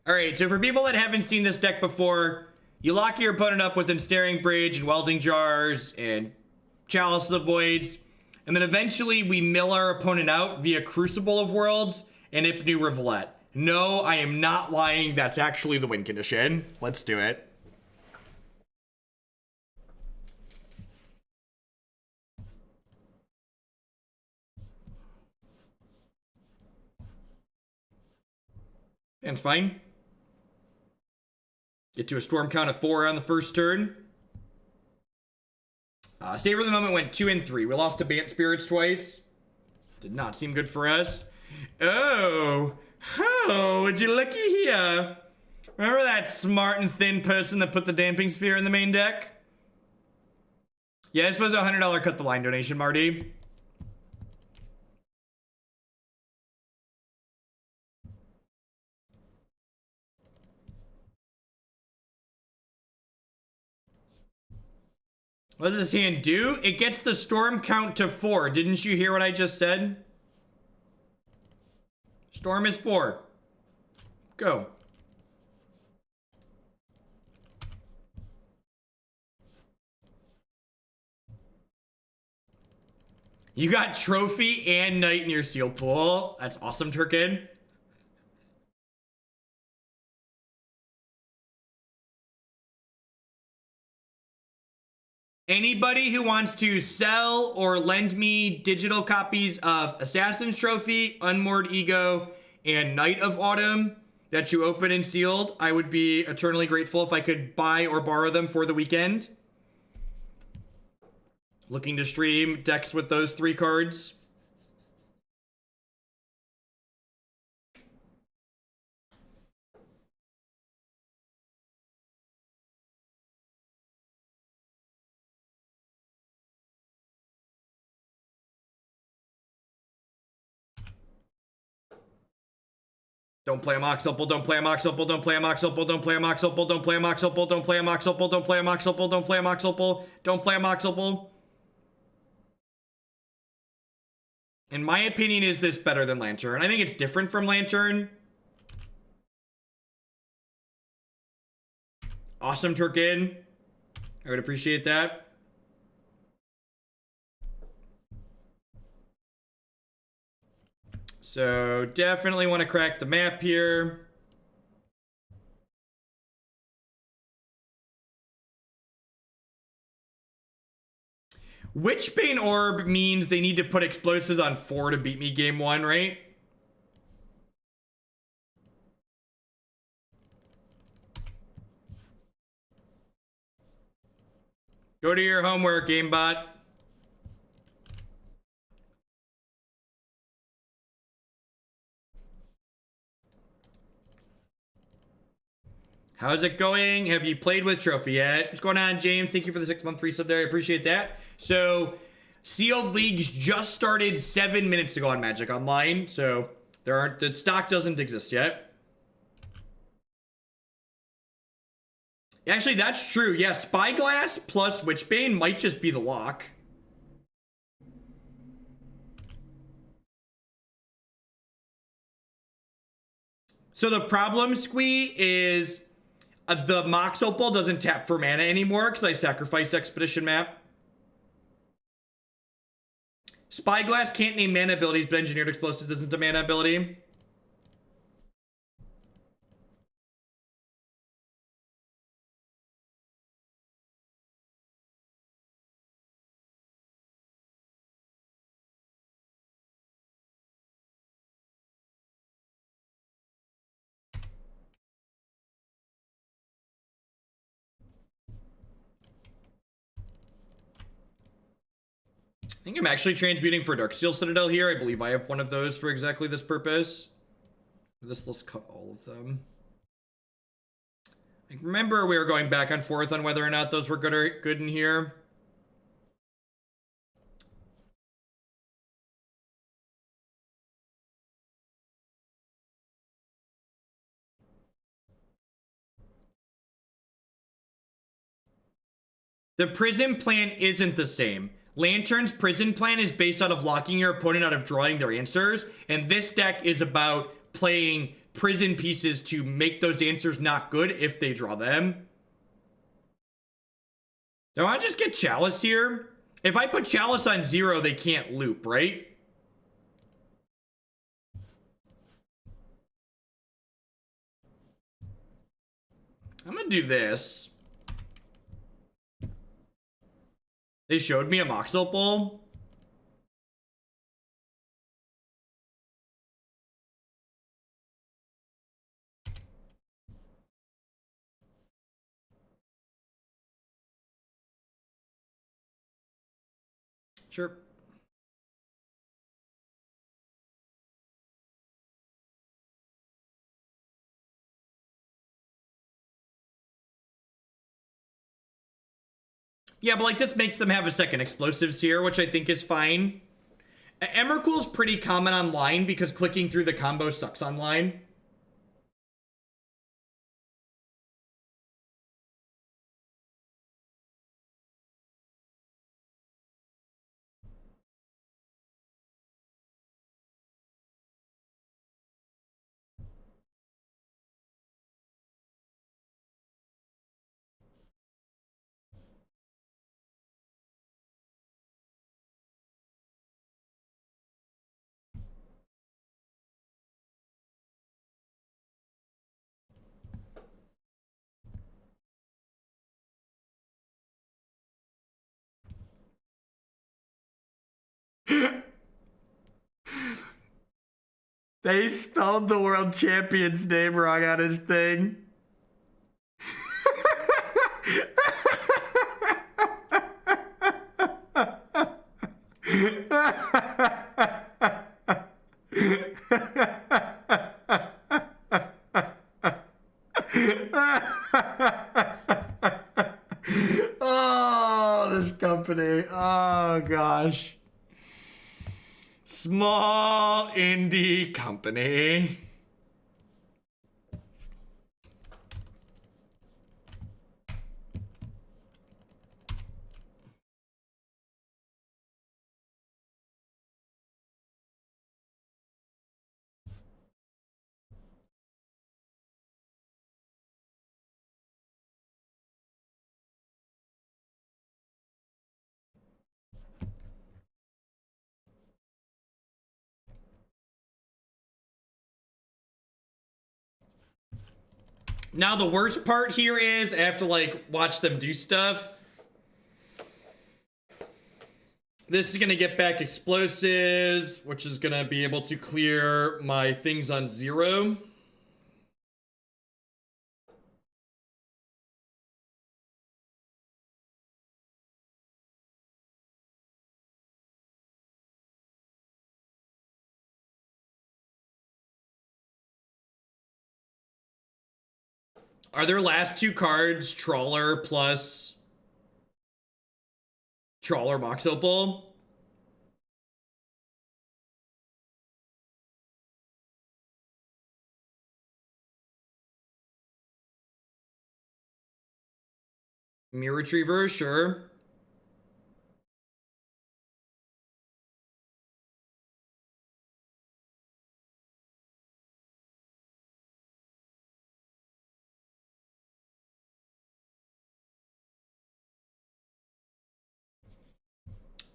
All right, so for people that haven't seen this deck before, you lock your opponent up with Ensnaring Bridge and Welding Jars and Chalice of the Voids, and then eventually we mill our opponent out via Crucible of Worlds and Ipnu Rivulet. No, I am not lying. That's actually the win condition. Let's do it. And fine. Get to a storm count of 4 on the first turn. Savor of the Moment went 2 and 3. We lost to Bant Spirits twice. Did not seem good for us. Oh, would you looky here? Remember that smart and thin person that put the Damping Sphere in the main deck? Yeah, this was a $100 cut the line donation, Marty. What does this hand do? It gets the storm count to 4. Didn't you hear what I just said? Storm is 4. Go. You got Trophy and Knight in your seal pool. That's awesome, Turkin. Anybody who wants to sell or lend me digital copies of Assassin's Trophy, Unmoored Ego, and Knight of Autumn that you open and sealed, I would be eternally grateful if I could buy or borrow them for the weekend. Looking to stream decks with those 3 cards. Don't play a Mox Opal, don't play a Mox Opal, don't play a Mox Opal, don't play a Mox Opal, don't play a Mox Opal, don't play a Mox Opal, don't play a Mox Opal, don't play a Mox Opal, don't play a Mox Opal. In my opinion, is this better than Lantern? I think it's different from Lantern. Awesome, Turkin. I would appreciate that. So definitely want to crack the map here. Witchbane Orb means they need to put explosives on 4 to beat me game 1, right? Go to your homework, GameBot. How's it going? Have you played with Trophy yet? What's going on, James? Thank you for the 6-month resub there. I appreciate that. So, Sealed Leagues just started 7 minutes ago on Magic Online. So, the stock doesn't exist yet. Actually, that's true. Yeah, Spyglass plus Witchbane might just be the lock. So the problem, Squee, is the Mox Opal doesn't tap for mana anymore because I sacrificed Expedition Map. Spyglass can't name mana abilities, but Engineered Explosives isn't a mana ability. I think I'm actually transmuting for Darksteel Citadel here. I believe I have one of those for exactly this purpose. Let's cut all of them. I remember we were going back and forth on whether or not those were good in here. The prison plan isn't the same. Lantern's prison plan is based out of locking your opponent out of drawing their answers, and this deck is about playing prison pieces to make those answers not good if they draw them. Do I just get Chalice here? If I put Chalice on 0, they can't loop, right? I'm gonna do this. They showed me a Mox Opal. Sure. Yeah, but like this makes them have a second explosives here, which I think is fine. Emrakul's pretty common online because clicking through the combo sucks online. They spelled the world champion's name wrong on his thing. Oh, this company. Oh, gosh. Small indie company. Now the worst part here is I have to like watch them do stuff. This is gonna get back explosives, which is gonna be able to clear my things on 0. Are their last 2 cards Trawler plus Trawler Mox Opal? Mirror Retriever, sure.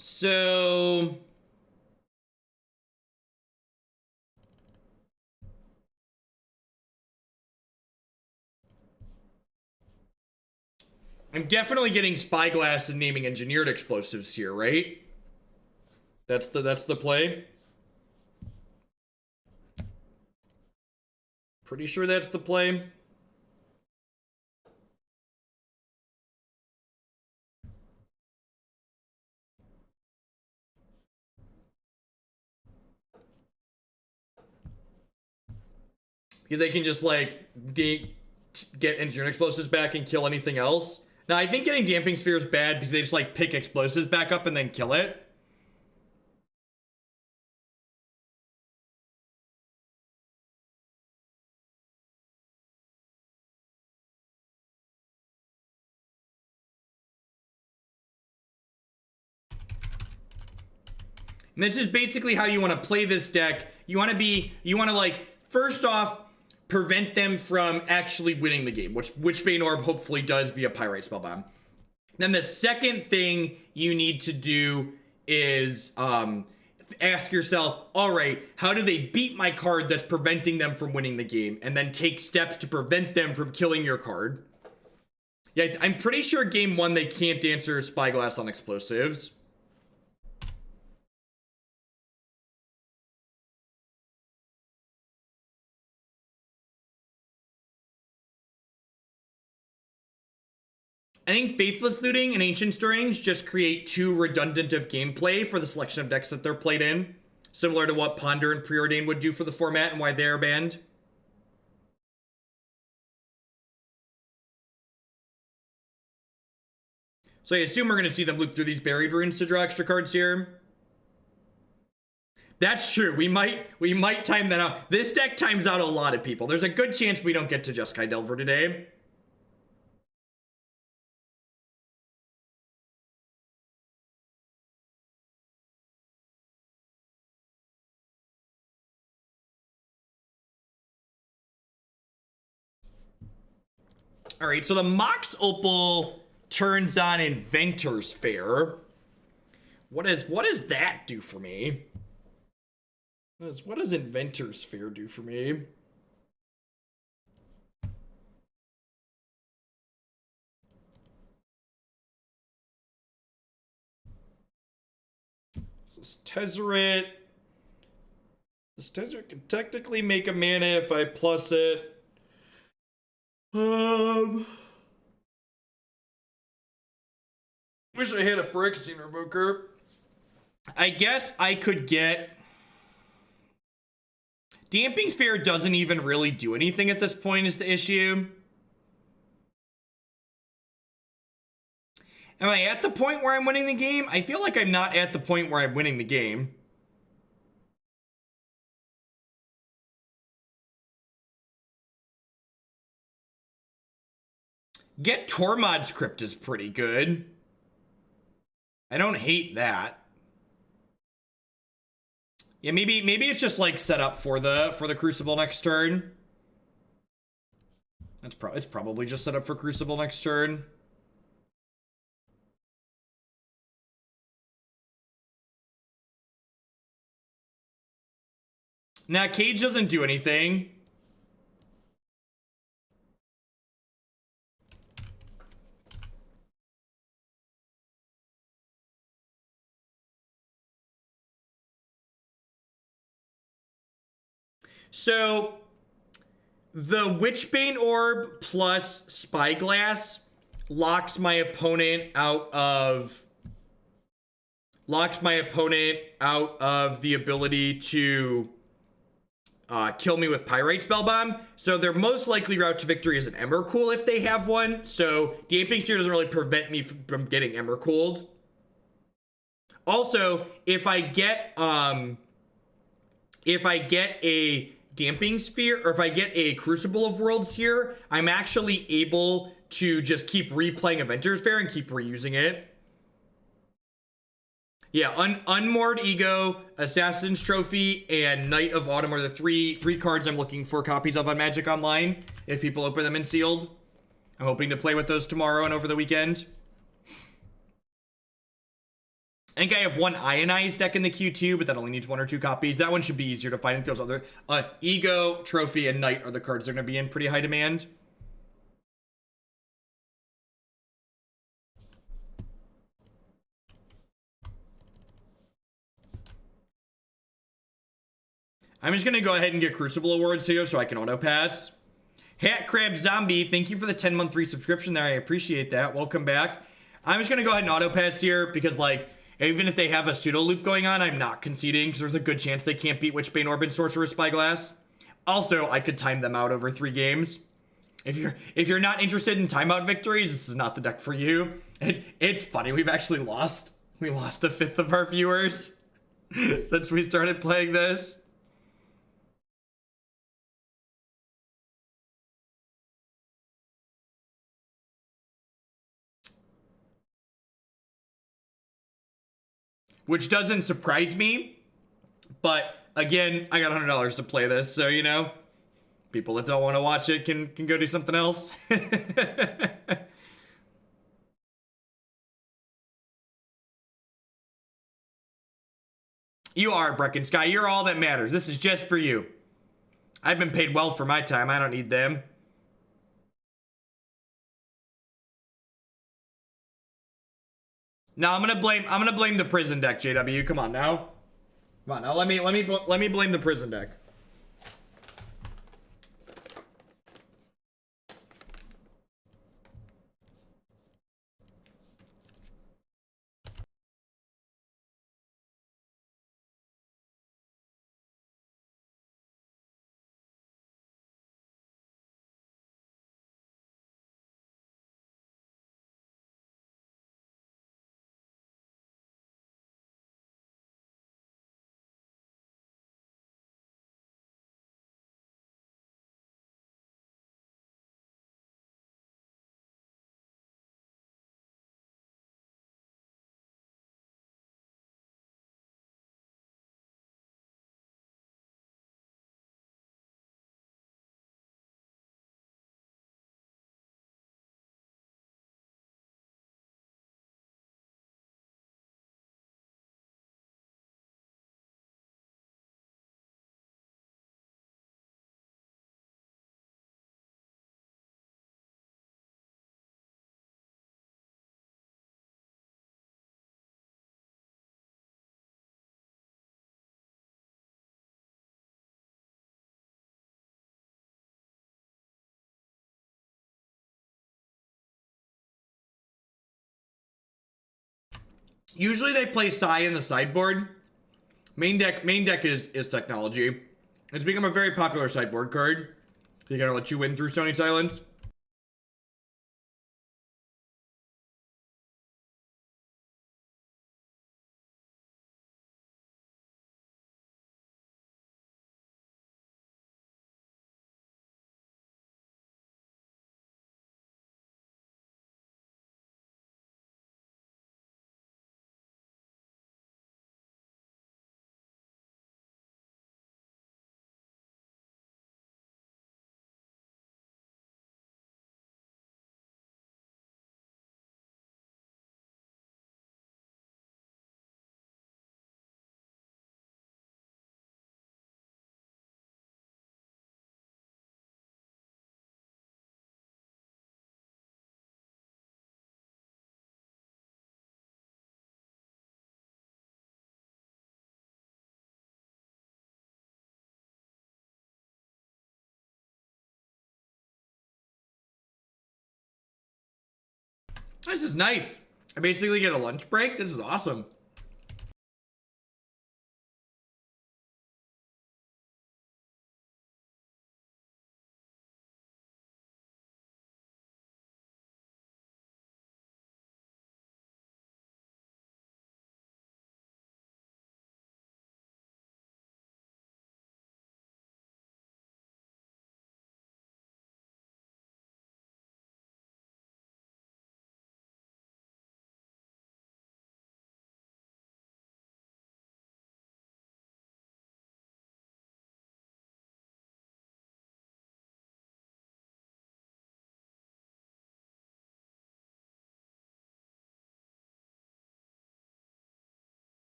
So I'm definitely getting Spyglass and naming engineered explosives here, right? That's the play. Pretty sure that's the play. Because they can just like get engineered explosives back and kill anything else. Now I think getting Damping Sphere is bad because they just like pick explosives back up and then kill it. And this is basically how you want to play this deck. You want to like, first off, prevent them from actually winning the game, which Witchbane Orb hopefully does via Pyrite Spellbomb. Then the second thing you need to do is ask yourself, all right, how do they beat my card that's preventing them from winning the game? And then take steps to prevent them from killing your card. Yeah, I'm pretty sure game 1 they can't answer Spyglass on explosives. I think Faithless Looting and Ancient Stirrings just create too redundant of gameplay for the selection of decks that they're played in. Similar to what Ponder and Preordain would do for the format and why they're banned. So I assume we're going to see them loop through these Buried Runes to draw extra cards here. That's true. We might time that out. This deck times out a lot of people. There's a good chance we don't get to Jeskai Delver today. All right, so the Mox Opal turns on Inventors Fair. What does that do for me? What does Inventors Fair do for me? This Tezzeret. This Tezzeret can technically make a mana if I plus it. Wish I had a Phyrexian Revoker. I guess I could get... Damping Sphere doesn't even really do anything at this point is the issue. Am I at the point where I'm winning the game? I feel like I'm not at the point where I'm winning the game. Get Tormod's Crypt is pretty good. I don't hate that. Yeah, maybe it's just like set up for the Crucible next turn. It's probably just set up for Crucible next turn. Now, Cage doesn't do anything. So, the Witchbane Orb plus Spyglass locks my opponent out of the ability to kill me with Pyrite Spellbomb. So their most likely route to victory is an Emrakul if they have one. So Damping Sphere doesn't really prevent me from getting Emrakuled. Also, if I get a Damping Sphere, or if I get a Crucible of Worlds here, I'm actually able to just keep replaying Inventors Fair and keep reusing it. Yeah, Unmoored Ego, Assassin's Trophy, and Knight of Autumn are the three cards I'm looking for copies of on Magic Online, if people open them in sealed. I'm hoping to play with those tomorrow and over the weekend. I think I have one Ionized deck in the queue too, but that only needs 1 or 2 copies. That one should be easier to find. I think those other Ego, Trophy, and Knight are the cards that are going to be in pretty high demand. I'm just going to go ahead and get Crucible Awards here so I can auto pass. Hat Crab Zombie, thank you for the 10-month resubscription there. I appreciate that. Welcome back. I'm just going to go ahead and auto pass here because, like, even if they have a pseudo loop going on, I'm not conceding because there's a good chance they can't beat Witchbane Orb and Sorcerous Spyglass. Also, I could time them out over 3 games. If you're not interested in timeout victories, this is not the deck for you. It's funny, we've actually lost. We lost 1/5 of our viewers since we started playing this. Which doesn't surprise me, but again, I got $100 to play this, so, you know, People that don't want to watch it can go do something else. You are, Brecken Sky. You're all that matters. This is just for you. I've been paid well for my time. I don't need them. No, I'm gonna blame the prison deck, JW. Come on now. Come on now. Let me blame the prison deck. Usually they play Sai in the sideboard. Main deck is technology. It's become a very popular sideboard card. You gotta let you win through Stony Silence. This is nice. I basically get a lunch break. This is awesome.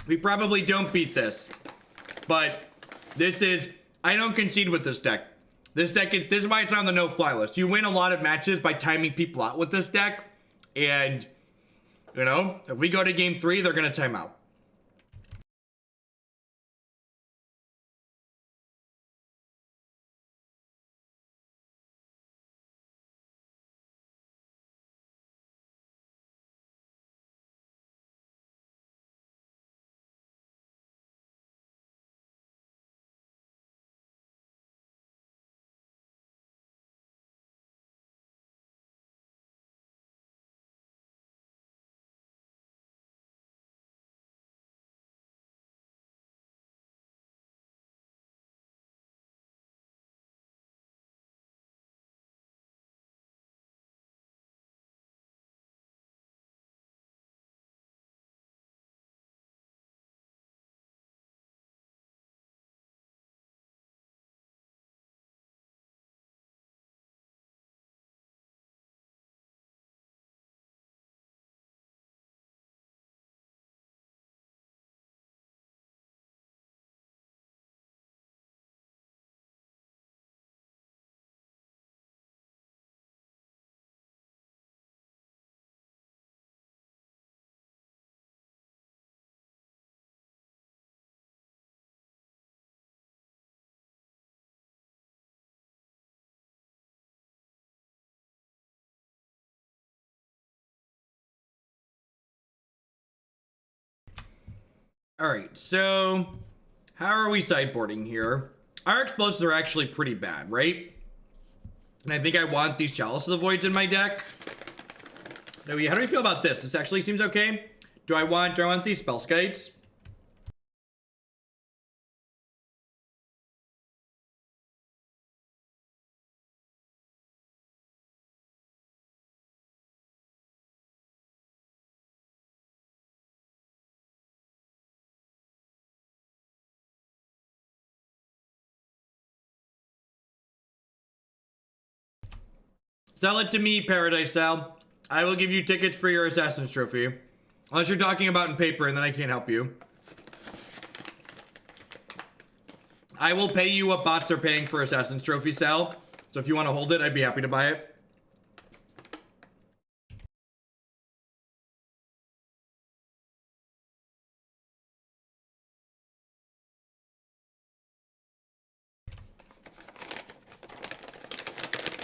We probably don't beat this, but this is, I don't concede with this deck. This is why it's on the no-fly list. You win a lot of matches by timing people out with this deck, and, you know, if we go to game 3, they're gonna time out. All right, so how are we sideboarding here? Our explosives are actually pretty bad, right? And I think I want these Chalice of the Voids in my deck. How do we feel about this? This actually seems okay. Do I want these Spell Skites? Sell it to me, Paradise Sal. I will give you tickets for your Assassin's Trophy. Unless you're talking about in paper, and then I can't help you. I will pay you what bots are paying for Assassin's Trophy, Sal. So if you want to hold it, I'd be happy to buy it.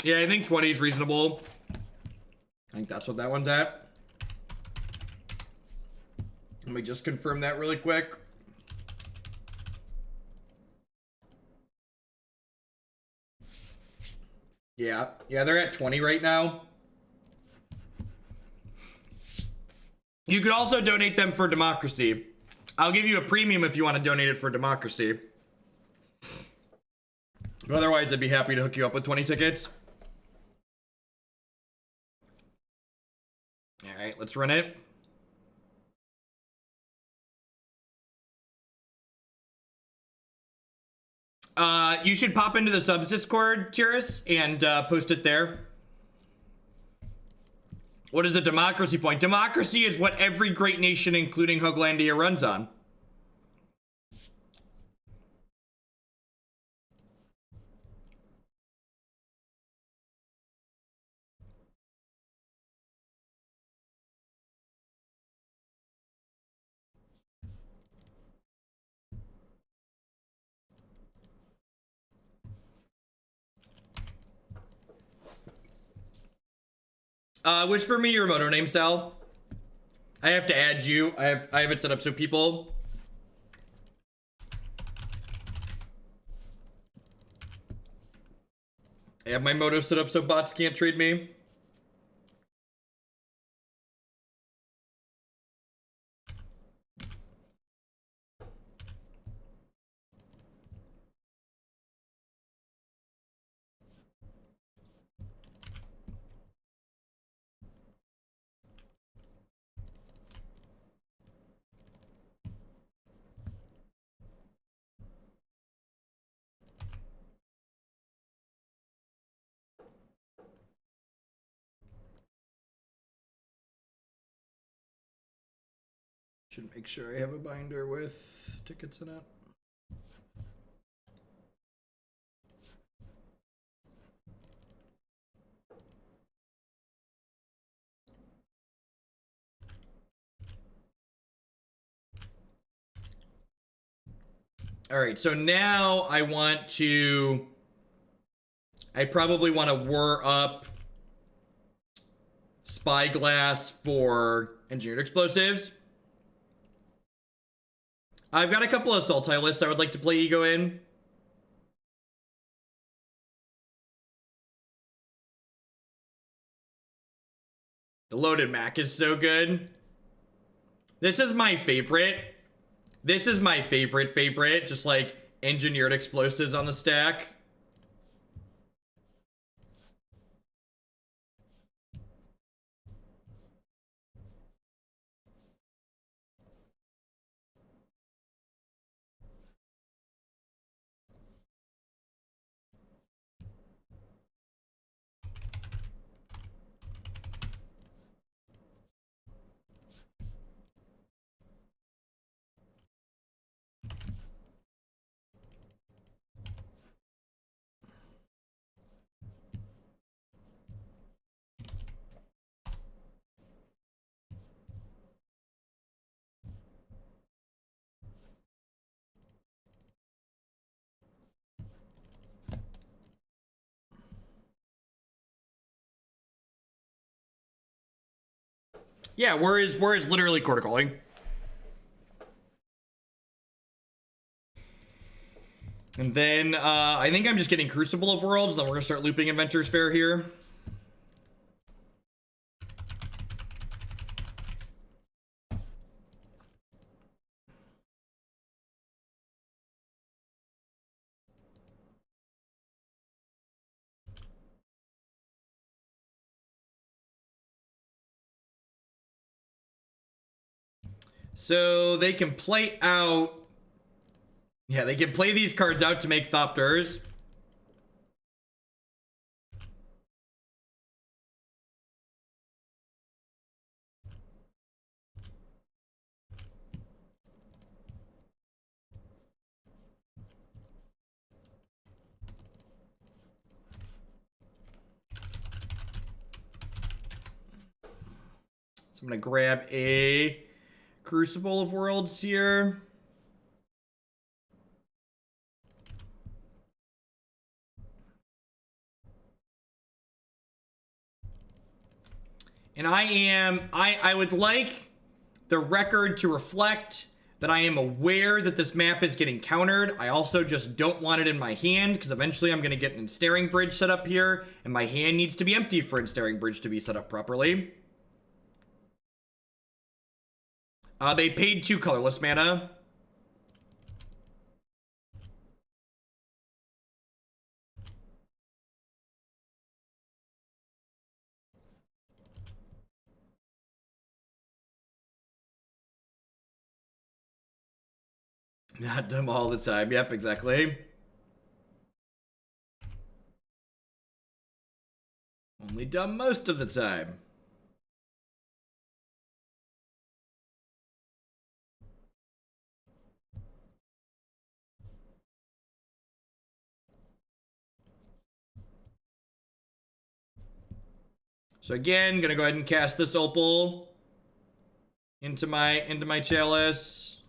Yeah, I think 20 is reasonable. I think that's what that one's at. Let me just confirm that really quick. Yeah, they're at 20 right now. You could also donate them for democracy. I'll give you a premium if you want to donate it for democracy. But otherwise, I'd be happy to hook you up with 20 tickets. All right, let's run it. You should pop into the subs Discord, Chalice, and post it there. What is a democracy point? Democracy is what every great nation, including Hoaglandia, runs on. Whisper me your moto name, Sal. I have to add you. I have it set up so people. I have my moto set up so bots can't trade me. Should make sure I have a binder with tickets in it. All right, so now I probably want to whir up Spyglass for engineered explosives. I've got a couple of Sultai lists I would like to play Ego in. The loaded Mac is so good. This is my favorite. This is my favorite. Just like engineered explosives on the stack. Yeah, Whir is literally Quarter Calling. And then I think I'm just getting Crucible of Worlds, then we're gonna start looping Inventors Fair here. So they can play out... Yeah, they can play these cards out to make Thopters. So I'm going to grab a Crucible of Worlds here. And I would like the record to reflect that I am aware that this map is getting countered. I also just don't want it in my hand, because eventually I'm going to get an Ensnaring Bridge set up here, and my hand needs to be empty for Ensnaring Bridge to be set up properly. They paid 2 colorless mana. Not dumb all the time. Yep, exactly. Only dumb most of the time. So again, gonna go ahead and cast this Opal into my Chalice.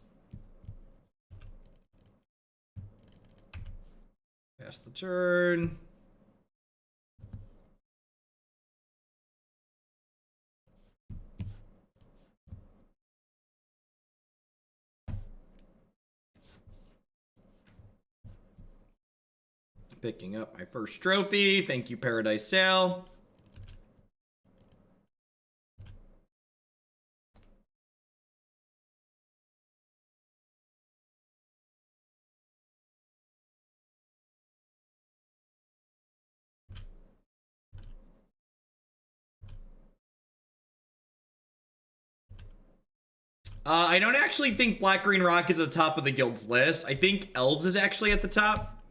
Pass the turn. Picking up my first trophy. Thank you, Paradise Sail. I don't actually think Black Green Rock is at the top of the guild's list. I think Elves is actually at the top.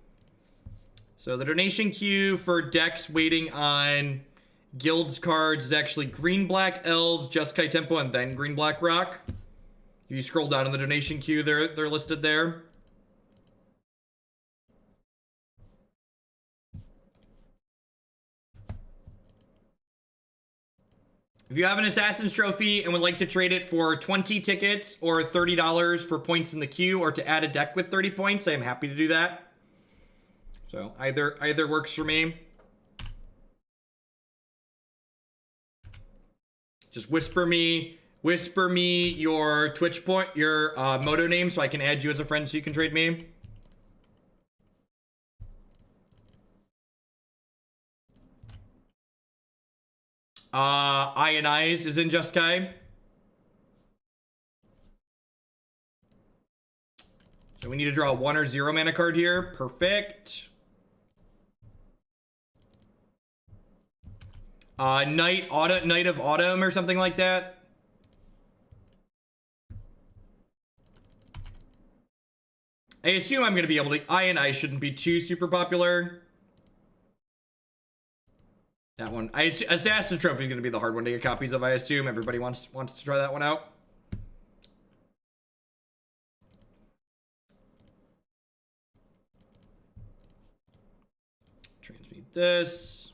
So the donation queue for decks waiting on guilds cards is actually Green Black Elves, Jeskai Tempo, and then Green Black Rock. If you scroll down in the donation queue, they're listed there. If you have an Assassin's Trophy and would like to trade it for 20 tickets or $30 for points in the queue, or to add a deck with 30 points, I am happy to do that. So either works for me. Just whisper me your Twitch point, your Moto name, so I can add you as a friend so you can trade me. Ionize is in Jeskai. So we need to draw a 1 or 0 mana card here. Perfect. Night of Autumn or something like that. I assume I'm going to be able to... Ionize shouldn't be too super popular. That one. Assassin's Trophy is going to be the hard one to get copies of, I assume. Everybody wants to try that one out. Transmute this.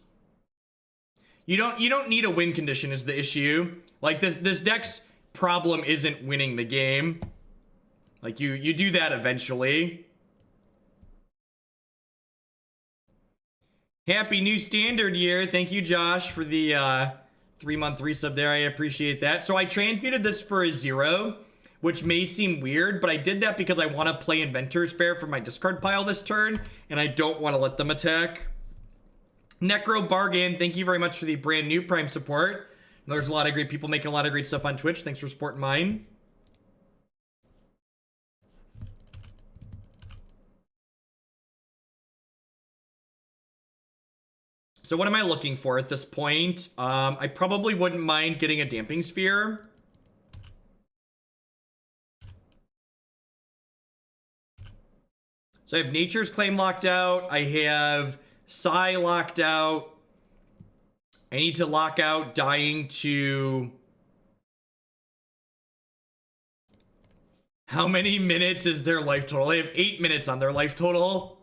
You don't need a win condition is the issue. Like this deck's problem isn't winning the game. Like you do that eventually. Happy new standard year. Thank you, Josh, for the 3-month resub there. I appreciate that. So I transmuted this for a 0, which may seem weird, but I did that because I want to play Inventors Fair for my discard pile this turn, and I don't want to let them attack. Necro Bargain, thank you very much for the brand new Prime support. There's a lot of great people making a lot of great stuff on Twitch. Thanks for supporting mine. So what am I looking for at this point? I probably wouldn't mind getting a Damping Sphere. So I have Nature's Claim locked out. I have Psy locked out. I need to lock out Dying to... How many minutes is their life total? They have 8 minutes on their life total.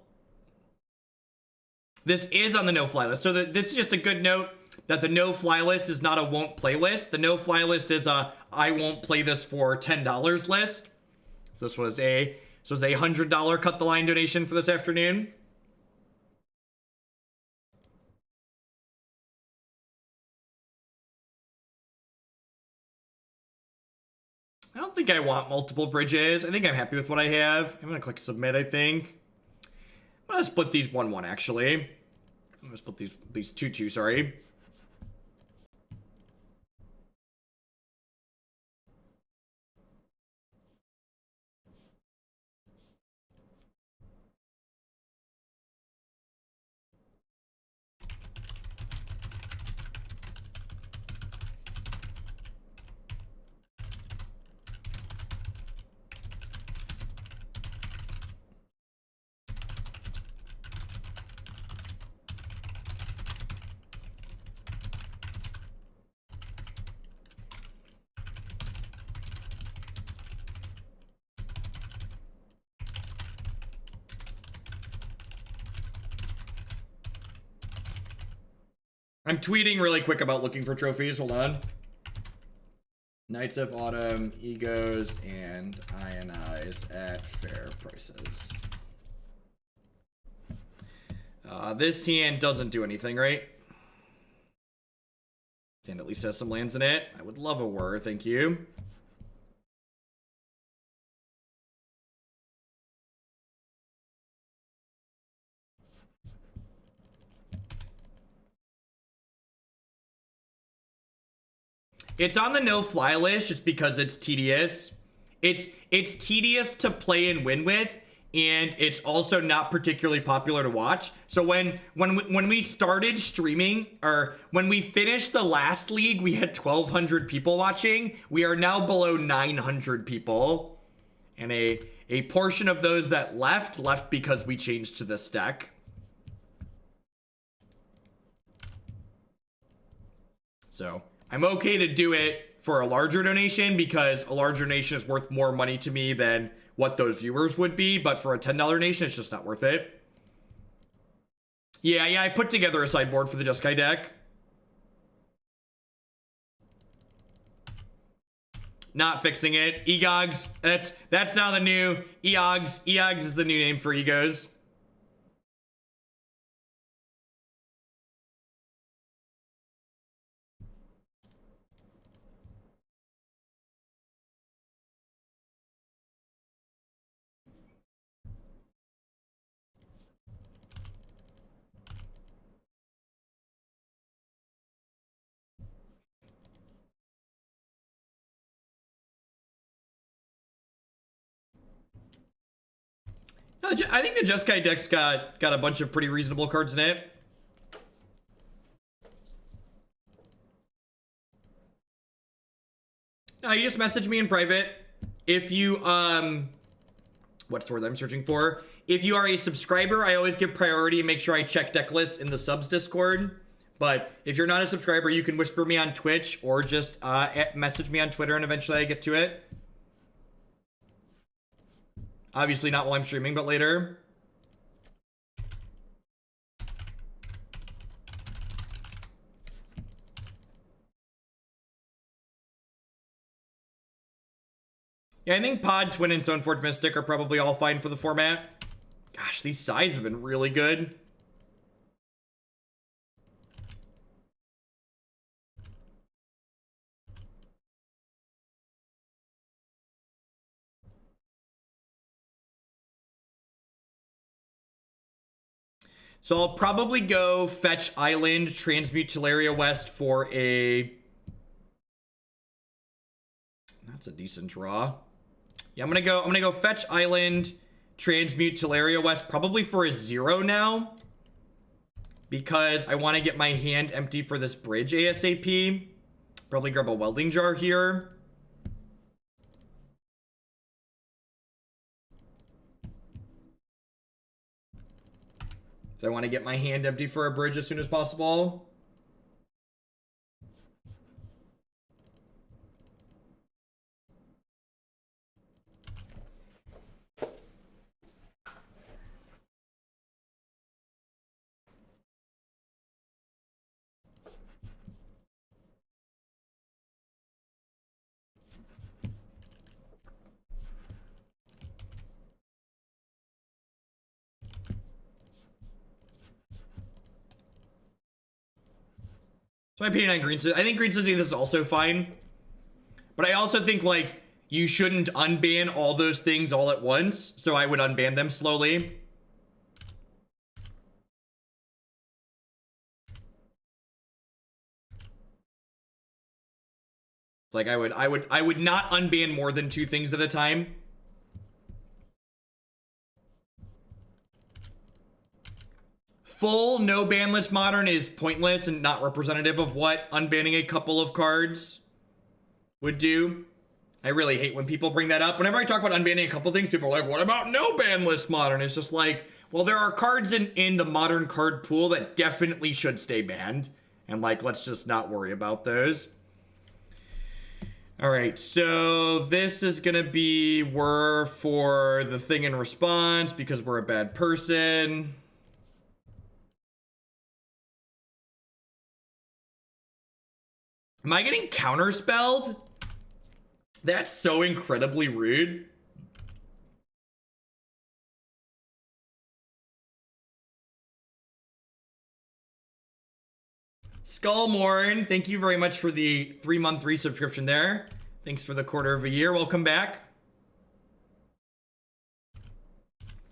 This is on the no-fly list. So this is just a good note that the no-fly list is not a won't play list. The no-fly list is a I won't play this for $10 list. So this was a $100 cut the line donation for this afternoon. I don't think I want multiple bridges. I think I'm happy with what I have. I'm gonna click submit, I think. I'm gonna split these 1-1 actually. I'm gonna split these 2-2, sorry. I'm tweeting really quick about looking for trophies. Hold on. Knights of Autumn, Egos, and Ionize at fair prices. This hand doesn't do anything, right? This hand at least has some lands in it. I would love a Whir, thank you. It's on the no-fly list just because it's tedious. It's tedious to play and win with, and it's also not particularly popular to watch. So when we started streaming, or when we finished the last league, we had 1,200 people watching. We are now below 900 people, and a portion of those that left because we changed to this deck. So I'm okay to do it for a larger donation because a larger donation is worth more money to me than what those viewers would be, but for a $10 donation, it's just not worth it. Yeah, I put together a sideboard for the Jeskai deck. Not fixing it. Egogs, that's now the new Eogs. Eogs is the new name for Egos. I think the Jeskai deck's got a bunch of pretty reasonable cards in it. You just message me in private. If you, what's the word I'm searching for? If you are a subscriber, I always give priority and make sure I check deck lists in the subs Discord. But if you're not a subscriber, you can whisper me on Twitch or just message me on Twitter and eventually I get to it. Obviously not while I'm streaming, but later. Yeah, I think Pod, Twin, and Stoneforge Mystic are probably all fine for the format. Gosh, these sides have been really good. So I'll probably go fetch Island, transmute Tolaria West for a... That's a decent draw. Yeah, I'm gonna go fetch Island, transmute Tolaria West, probably for a 0 now. Because I want to get my hand empty for this bridge ASAP. Probably grab a Welding Jar here. So I want to get my hand empty for a bridge as soon as possible. So my opinion on Green City, I think Green City this is also fine. But I also think, like, you shouldn't unban all those things all at once. So I would unban them slowly. It's like I would not unban more than 2 things at a time. Full no ban list modern is pointless and not representative of what unbanning a couple of cards would do. I really hate when people bring that up. Whenever I talk about unbanning a couple things, people are like, what about no ban list modern? It's just like, well, there are cards in the modern card pool that definitely should stay banned. And like, let's just not worry about those. All right, so this is gonna be Whir for the thing in response because we're a bad person. Am I getting counterspelled? That's so incredibly rude. Skullmorn, thank you very much for the 3-month resubscription there. Thanks for the quarter of a year. Welcome back.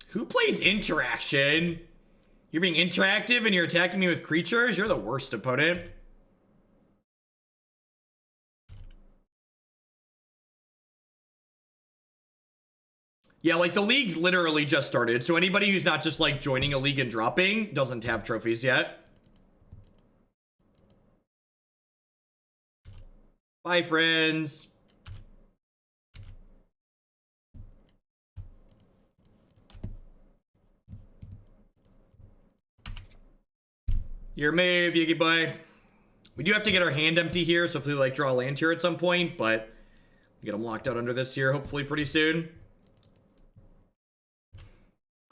Who plays interaction? You're being interactive and you're attacking me with creatures? You're the worst opponent. Yeah, like the league's literally just started, so anybody who's not just like joining a league and dropping doesn't have trophies yet. Bye, friends. Your move, Yugi boy. We do have to get our hand empty here, so hopefully like draw a land here at some point, but get them locked out under this here hopefully pretty soon.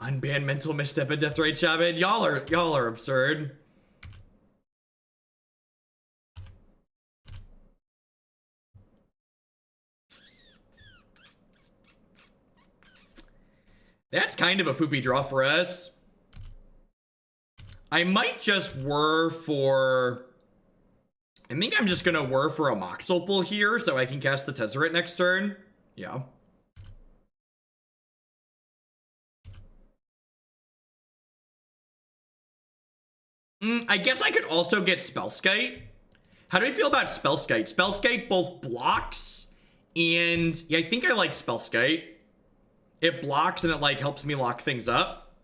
Unban mental misstep and death rate shaman. Y'all are absurd. That's kind of a poopy draw for us. I might just Whir for... I think I'm just gonna Whir for a Mox Opal here so I can cast the Tezzeret next turn. Yeah. I guess I could also get Spellskite. How do I feel about Spellskite? Spellskite both blocks and... Yeah, I think I like Spellskite. It blocks and it like helps me lock things up.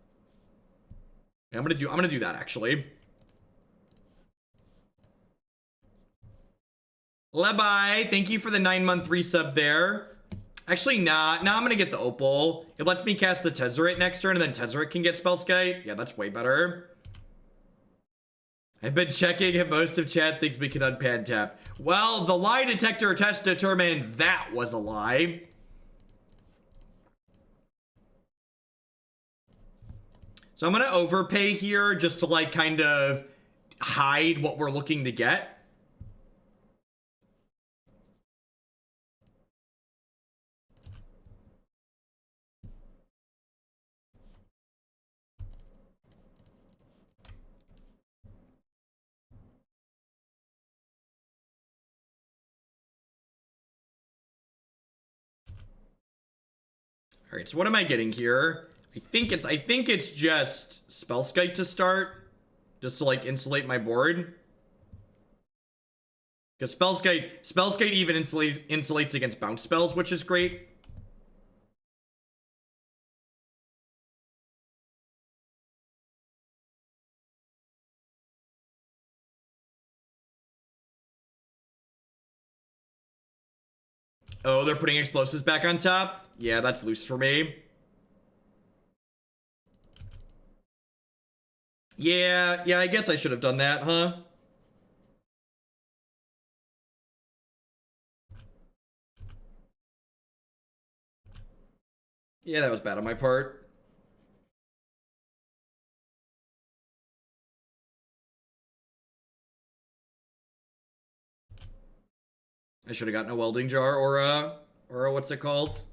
Yeah, I'm gonna do that actually. Levi, thank you for the 9-month resub there. Actually, nah, I'm gonna get the Opal. It lets me cast the Tezzeret next turn and then Tezzeret can get Spellskite. Yeah, that's way better. I've been checking if most of chat thinks we can unpan tap. Well, the lie detector test determined that was a lie. So I'm gonna overpay here just to like kind of hide what we're looking to get. All right, so what am I getting here? I think it's just Spellskite to start, just to like insulate my board. Because Spellskite even insulates against bounce spells, which is great. Oh, they're putting explosives back on top? Yeah, that's loose for me. Yeah, I guess I should have done that, huh? Yeah, that was bad on my part. I should have gotten a Welding Jar or a what's it called?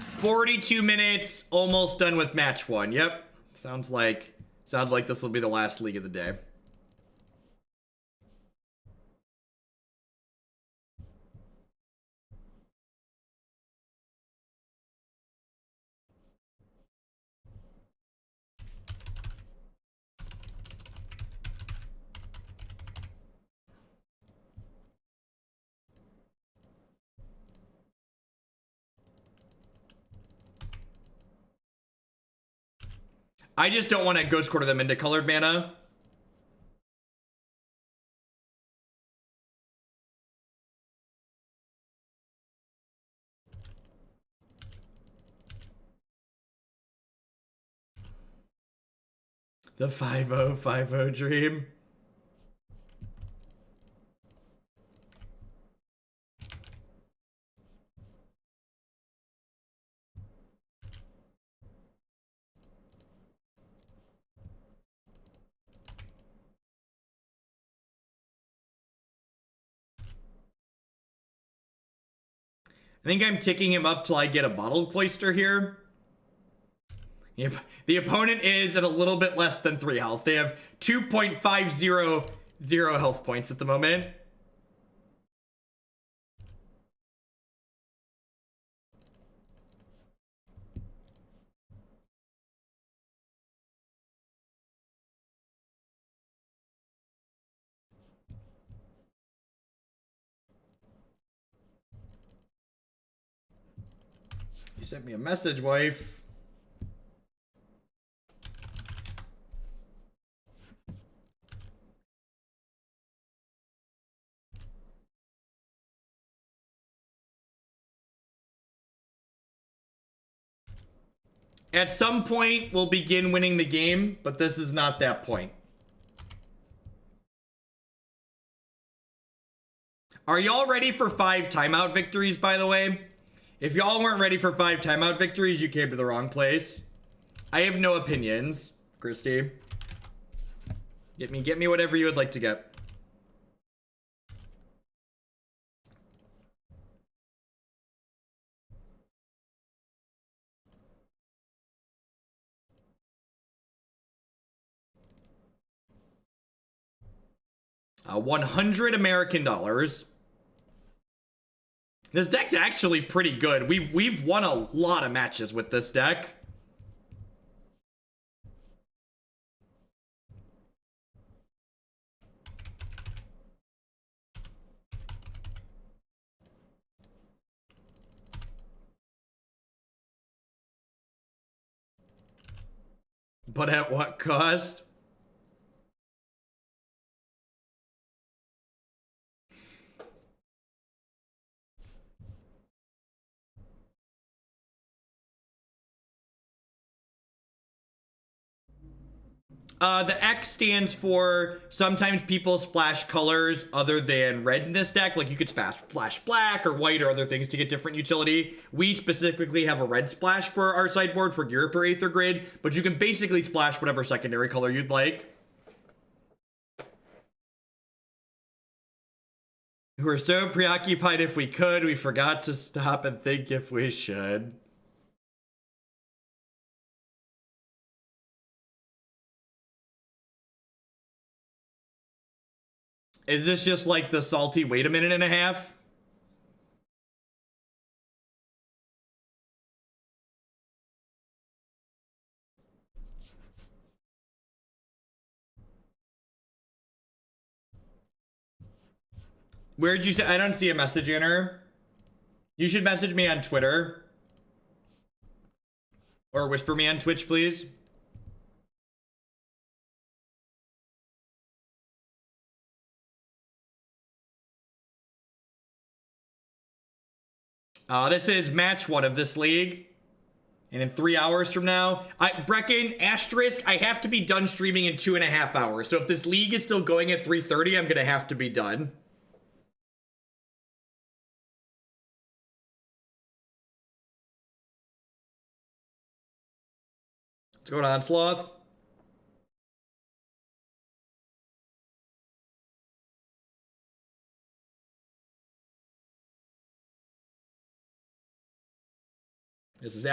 "42 minutes, almost done with match 1. Yep. Sounds like this will be the last league of the day. I just don't want to Ghost Quarter them into colored mana. The 5050 dream. I think I'm ticking him up till I get a Bottled Cloister here. Yep. The opponent is at a little bit less than 3 health. They have 2.500 health points at the moment. You sent me a message, wife. At some point, we'll begin winning the game, but this is not that point. Are y'all ready for 5 timeout victories, by the way? If y'all weren't ready for 5 timeout victories, you came to the wrong place. I have no opinions, Christy. Get me whatever you would like to get. $100 American. This deck's actually pretty good. We've won a lot of matches with this deck. But at what cost? The X stands for sometimes people splash colors other than red in this deck. Like you could splash black or white or other things to get different utility. We specifically have a red splash for our sideboard for Ghirapur Aether Grid, but you can basically splash whatever secondary color you'd like. We're so preoccupied if we could, we forgot to stop and think if we should. Is this just like the salty wait a minute and a half? Where'd you say? I don't see a message in her. You should message me on Twitter. Or whisper me on Twitch, please. This is match 1 of this league. And in 3 hours from now, Brecken, asterisk, I have to be done streaming in 2.5 hours. So if this league is still going at 3:30, I'm gonna have to be done. What's going on, Sloth? This is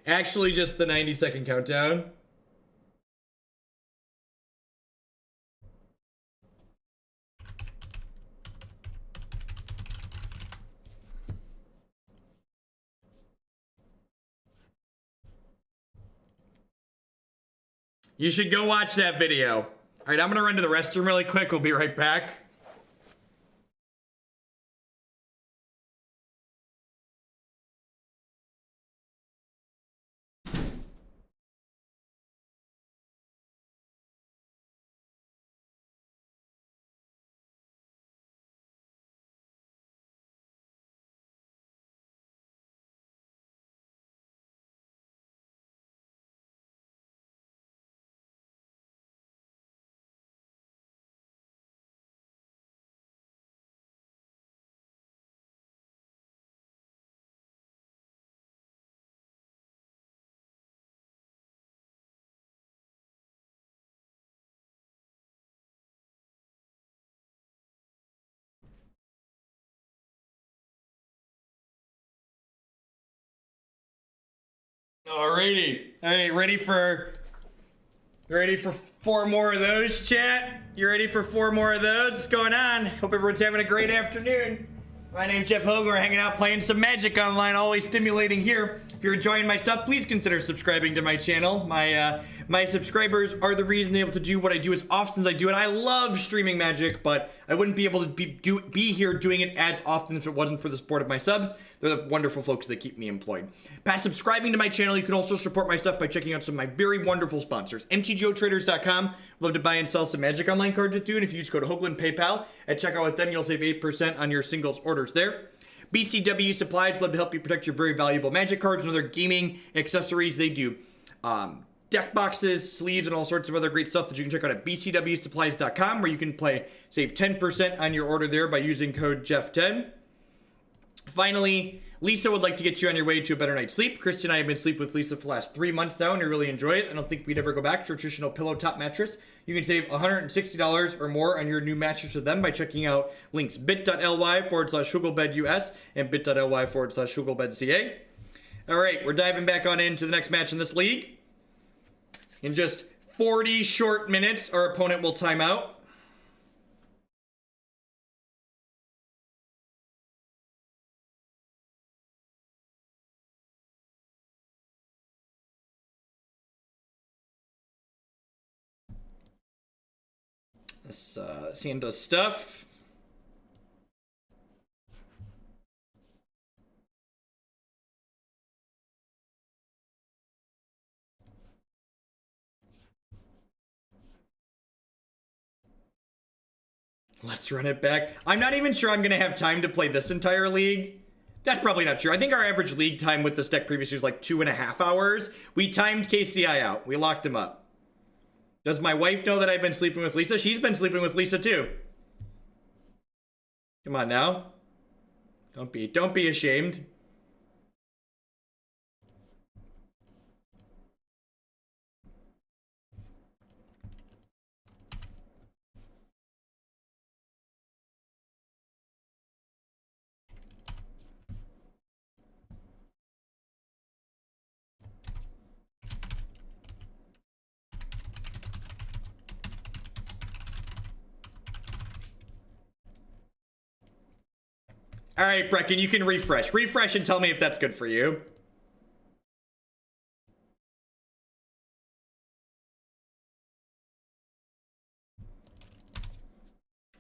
actually just the 90-second countdown. You should go watch that video. All right, I'm gonna run to the restroom really quick. We'll be right back. Alrighty. Alright, ready for 4 more of those, chat? You ready for 4 more of those? What's going on? Hope everyone's having a great afternoon. My name's Jeff Hogan. We're hanging out playing some Magic online, always stimulating here. If you're enjoying my stuff, please consider subscribing to my channel. My subscribers are the reason I'm able to do what I do as often as I do it. I love streaming Magic, but I wouldn't be able to be here doing it as often if it wasn't for the support of my subs. They're the wonderful folks that keep me employed. Past subscribing to my channel, you can also support my stuff by checking out some of my very wonderful sponsors. MTGOtraders.com. Love to buy and sell some Magic Online cards with you, and if you use code Hoagland PayPal at checkout with them, you'll save 8% on your singles orders there. BCW Supplies, love to help you protect your very valuable Magic cards and other gaming accessories. They do deck boxes, sleeves, and all sorts of other great stuff that you can check out at bcwsupplies.com, where you can save 10% on your order there by using code Jeff10. Finally, Lisa would like to get you on your way to a better night's sleep. Christy and I have been sleeping with Lisa for the last 3 months now, and we really enjoy it. I don't think we'd ever go back to a traditional pillow top mattress. You can save $160 or more on your new mattress with them by checking out links bit.ly/HugelbedUS and bit.ly/HugelbedCA. All right, we're diving back on into the next match in this league. In just 40 short minutes, our opponent will time out. Let's see into stuff. Let's run it back. I'm not even sure I'm going to have time to play this entire league. That's probably not true. I think our average league time with this deck previously was like 2.5 hours. We timed KCI out. We locked him up. Does my wife know that I've been sleeping with Lisa? She's been sleeping with Lisa too. Come on now. Don't be ashamed. All right, Brecken, you can refresh. Refresh and tell me if that's good for you.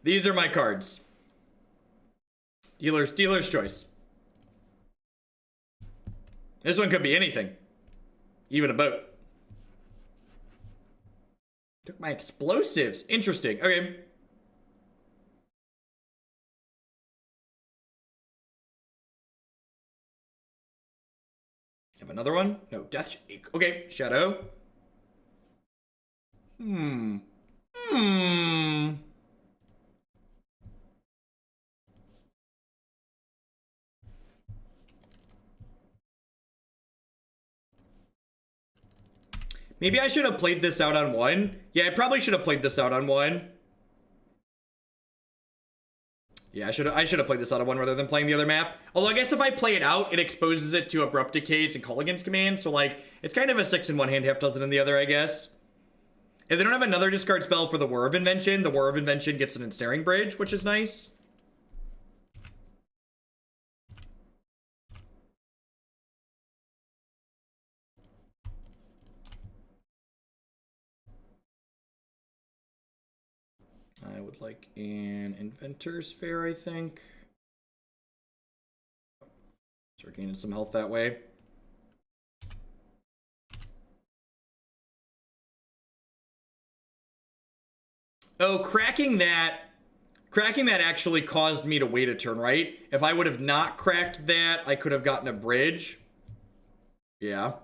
These are my cards. Dealer's choice. This one could be anything. Even a boat. Took my explosives. Interesting. Okay. Have another one? No, Death. Okay, Shadow. Maybe I should have played this out on one. Yeah, I probably should have played this out on one. Yeah, I should have played this out on one rather than playing the other map. Although I guess if I play it out, it exposes it to Abrupt Decays and Culligan's Command. So like, it's kind of a 6 in one hand, half dozen in the other, I guess. If they don't have another discard spell for the Whir of Invention, the Whir of Invention gets an Ensnaring Bridge, which is nice. I would like an Inventors Fair, I think. Start gaining some health that way. Oh, cracking that actually caused me to wait a turn, right? If I would have not cracked that, I could have gotten a bridge. Yeah.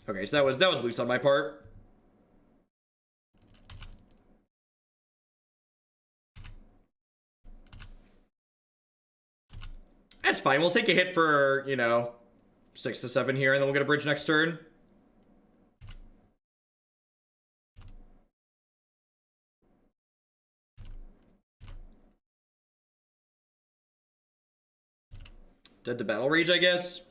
Okay, so that was loose on my part. That's fine. We'll take a hit for, you know, 6 to 7 here, and then we'll get a bridge next turn. Dead to Battle Rage, I guess.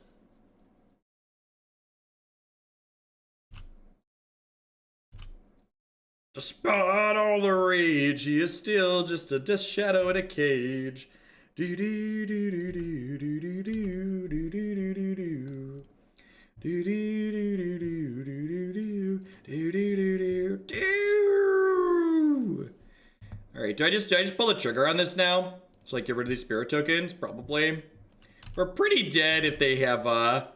Despite all the rage, he is still just a death shadow in a cage. Do do do do do do do do do do do do do. Do do do do do do do do do do do. All right, do I just pull the trigger on this now? So like get rid of these spirit tokens? Probably. We're pretty dead if they have a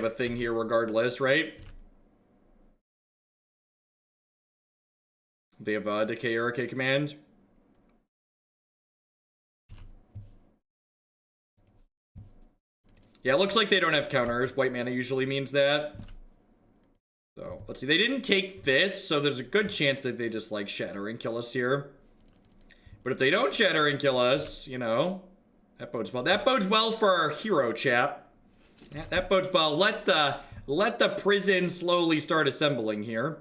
thing here regardless, right? They have a Decay or K command. Yeah, it looks like they don't have counters. White mana usually means that. So, let's see. They didn't take this, so there's a good chance that they just, like, shatter and kill us here. But if they don't shatter and kill us, you know, that bodes well. That bodes well for our hero, chat. Yeah, that bodes well. Let the prison slowly start assembling here.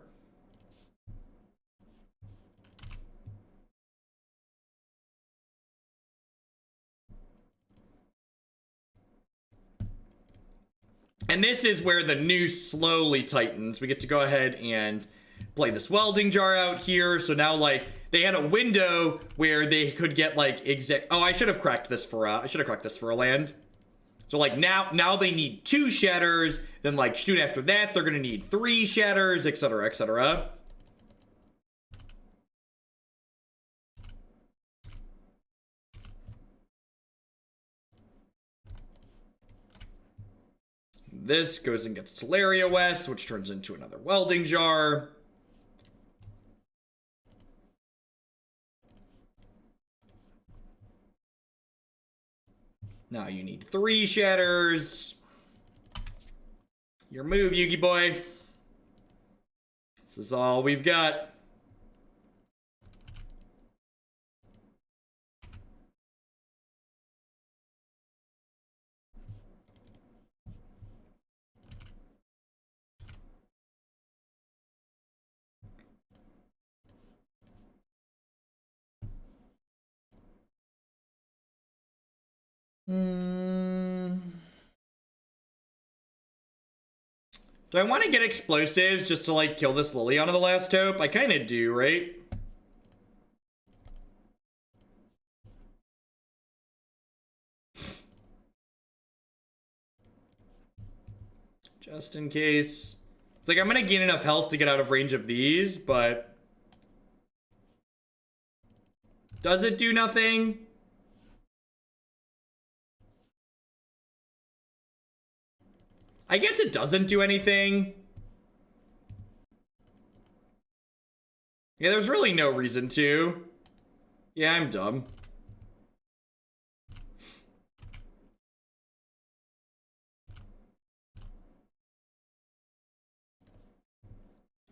And this is where the noose slowly tightens. We get to go ahead and play this Welding Jar out here. So now, like, they had a window where they could get, like, Oh, I should have cracked this for a land. So, like, now they need 2 shatters. Then, like, shoot after that, they're gonna need 3 shatters, etc., etc. This goes and gets Tolaria West, which turns into another Welding Jar. Now you need 3 shatters. Your move, Yugi boy. This is all we've got. Do I want to get explosives just to, like, kill this Lily onto the last hope? I kind of do, right? Just in case. It's like I'm gonna gain enough health to get out of range of these, but... Does it do nothing? I guess it doesn't do anything. Yeah, there's really no reason to. Yeah, I'm dumb.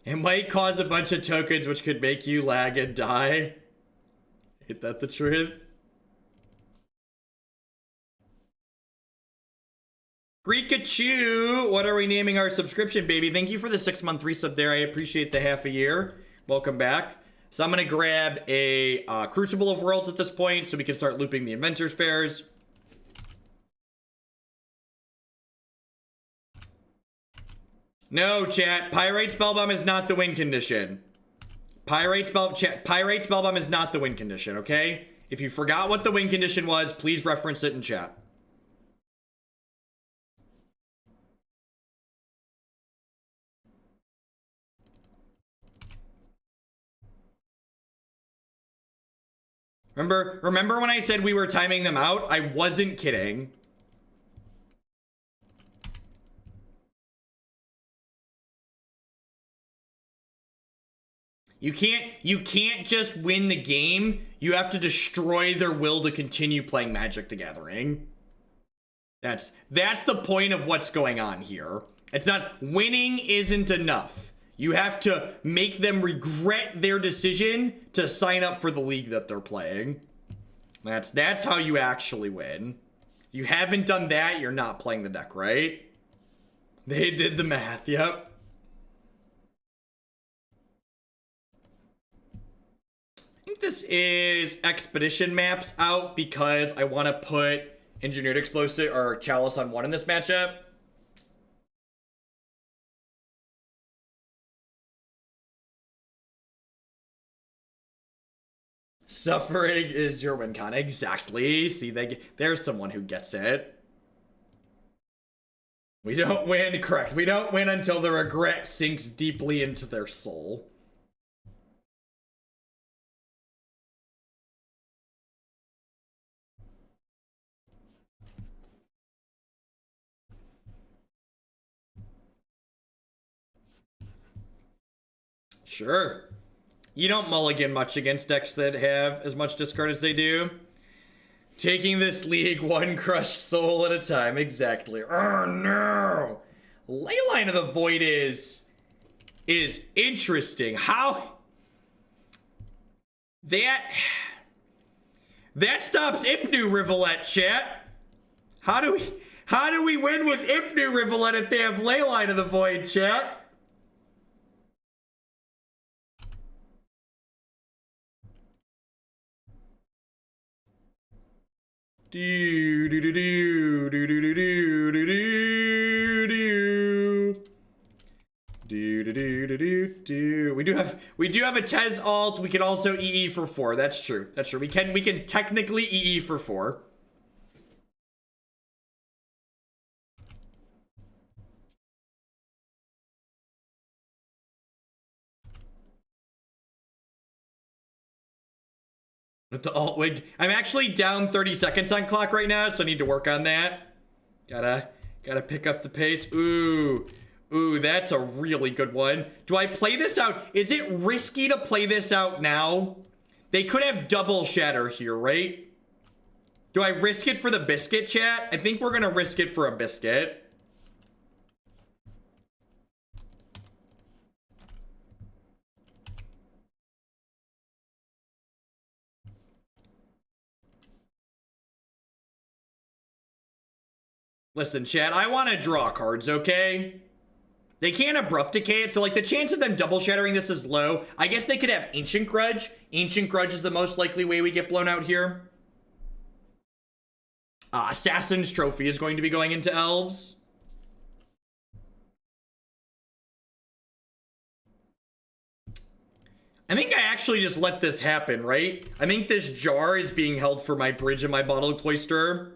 It might cause a bunch of tokens which could make you lag and die. Ain't that the truth? Greekachu, what are we naming our subscription, baby? Thank you for the 6-month resub there. I appreciate the half a year. Welcome back. So I'm going to grab a Crucible of Worlds at this point so we can start looping the Inventors Fairs. No, chat. Pyrite Spellbomb is not the win condition. Pyrite Spellbomb is not the win condition, okay? If you forgot what the win condition was, please reference it in chat. Remember when I said we were timing them out? I wasn't kidding. You can't just win the game. You have to destroy their will to continue playing Magic the Gathering. That's the point of what's going on here. It's not winning isn't enough. You have to make them regret their decision to sign up for the league that they're playing. That's how you actually win. If you haven't done that, you're not playing the deck, right? They did the math, yep. I think this is Expedition maps out because I want to put Engineered Explosive or Chalice on 1 in this matchup. Suffering is your win con. Exactly. See, there's someone who gets it. We don't win, correct. We don't win until the regret sinks deeply into their soul. Sure. You don't mulligan much against decks that have as much discard as they do. Taking this league one crushed soul at a time. Exactly. Oh no! Leyline of the Void is interesting. How that stops Ipnu Rivulet, chat. How do we win with Ipnu Rivulet if they have Leyline of the Void, chat? We do have a Tez alt. We can also EE for 4. That's true. That's true. We can technically EE for 4. With the alt wig. I'm actually down 30 seconds on clock right now, so I need to work on that. Gotta pick up the pace. Ooh, that's a really good one. Do I play this out? Is it risky to play this out now? They could have double shatter here, right? Do I risk it for the biscuit, chat? I think we're gonna risk it for a biscuit. Listen, chat, I want to draw cards, okay? They can't Abrupt Decay it, so, like, the chance of them double shattering this is low. I guess they could have Ancient Grudge. Ancient Grudge is the most likely way we get blown out here. Assassin's Trophy is going to be going into Elves. I think I actually just let this happen, right? I think this jar is being held for my bridge and my Bottled Cloister.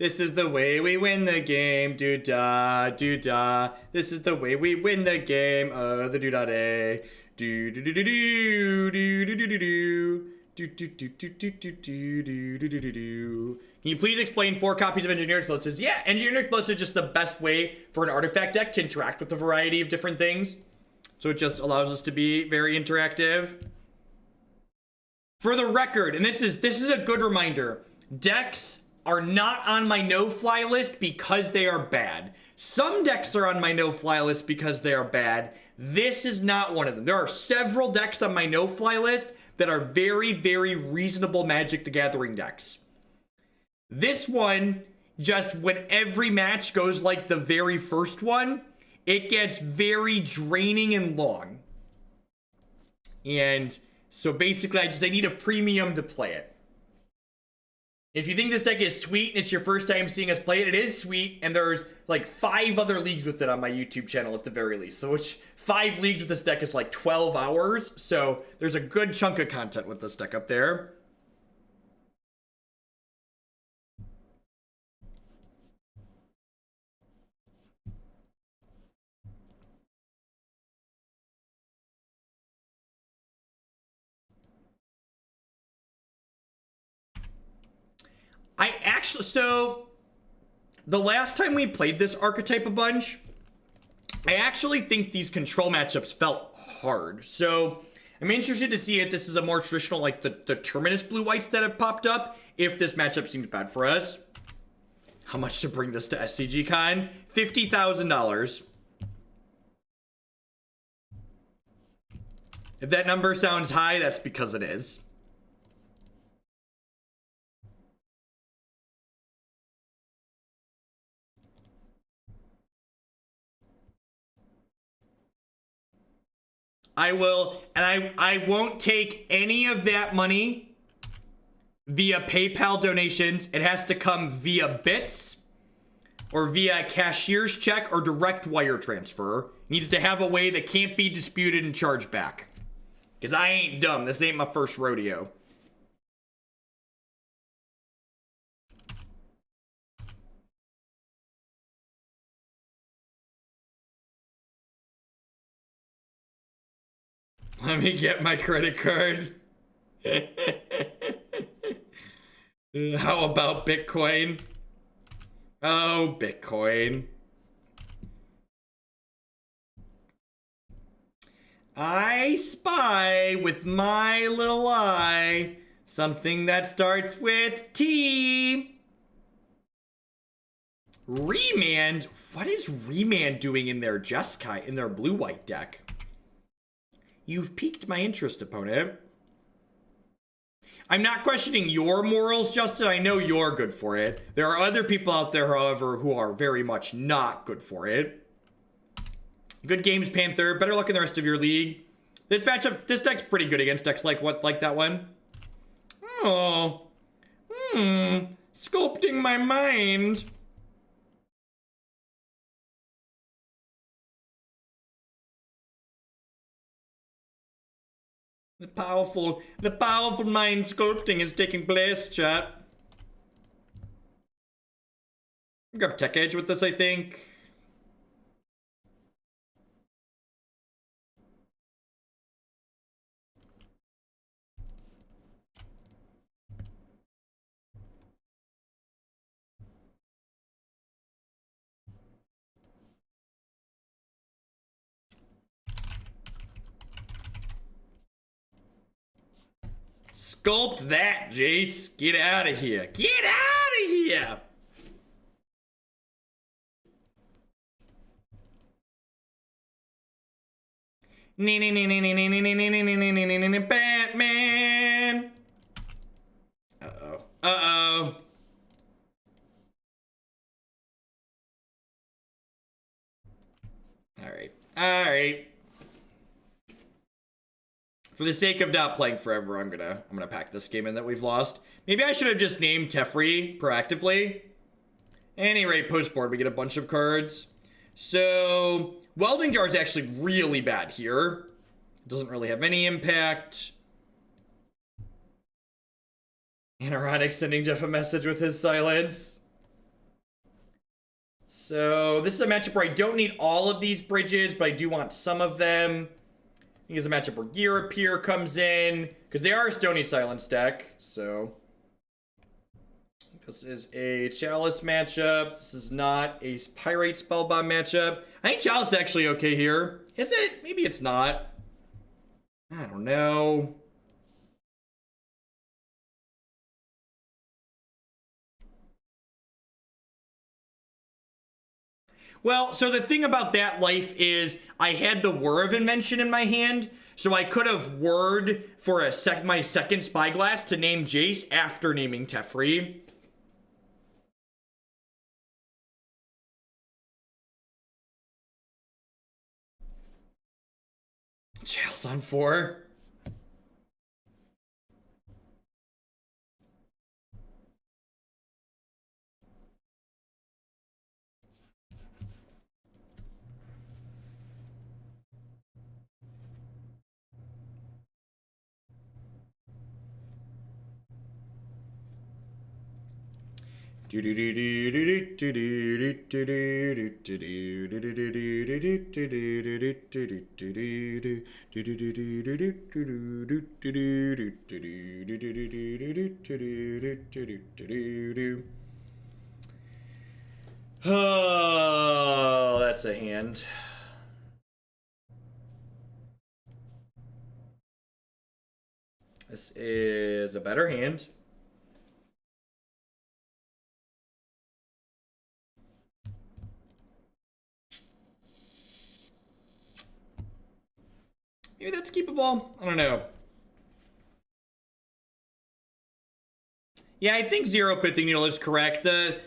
This is the way we win the game. Do-da, do-da. This is the way we win the game. The do-da-day. Do-do-do-do-do. Do-do-do-do-do-do-do-do-do-do. Can you please explain 4 copies of Engineered Explosives? Yeah, Engineered Explosives is just the best way for an artifact deck to interact with a variety of different things. So it just allows us to be very interactive. For the record, and this is a good reminder, decks are not on my no-fly list because they are bad. Some decks are on my no-fly list because they are bad. This is not one of them. There are several decks on my no-fly list that are very, very reasonable Magic the Gathering decks. This one, just when every match goes like the very first one, it gets very draining and long. And so basically, I need a premium to play it. If you think this deck is sweet and it's your first time seeing us play it, it is sweet, and there's like 5 other leagues with it on my YouTube channel at the very least. So which 5 leagues with this deck is like 12 hours. So there's a good chunk of content with this deck up there. So the last time we played this archetype a bunch, I actually think these control matchups felt hard. So I'm interested to see if this is a more traditional, like the Terminus blue-whites that have popped up, if this matchup seems bad for us. How much to bring this to SCG Con? $50,000. If that number sounds high, that's because it is. I will, and I won't take any of that money via PayPal donations. It has to come via bits or via cashier's check or direct wire transfer. It needs to have a way that can't be disputed and charged back. Because I ain't dumb. This ain't my first rodeo. Let me get my credit card. How about Bitcoin? Oh, Bitcoin. I spy with my little eye something that starts with T. Remand? What is Remand doing in their Jeskai, in their blue-white deck? You've piqued my interest, opponent. I'm not questioning your morals, Justin. I know you're good for it. There are other people out there, however, who are very much not good for it. Good games, Panther. Better luck in the rest of your league. This matchup, this deck's pretty good against decks like that one. Oh. Sculpting my mind. The powerful mind sculpting is taking place, chat. Grab Tech Edge with this, I think. Sculpt that, Jace. Get out of here. Get out of here. Batman. Uh-oh. Uh-oh. All right. All right. For the sake of not playing forever, I'm gonna pack this game in that we've lost. Maybe I should have just named Teferi proactively. At any rate, post-board, we get a bunch of cards. So, Welding Jar is actually really bad here. It doesn't really have any impact. Anironic sending Jeff a message with his silence. So this is a matchup where I don't need all of these bridges, but I do want some of them. I think it's a matchup where Ghirapur comes in, because they are a Stony Silence deck, so... This is a Chalice matchup. This is not a Pyrite Spellbomb matchup. I think Chalice is actually okay here. Is it? Maybe it's not. I don't know. Well, so the thing about that life is I had the Whir of Invention in my hand, so I could have whirred for my second Spyglass to name Jace after naming Teferi. Chalice on 4. Oh, that's a hand. This is a better hand. Maybe that's keepable. I don't know. Yeah, I think Zero Pithing Needle is correct. The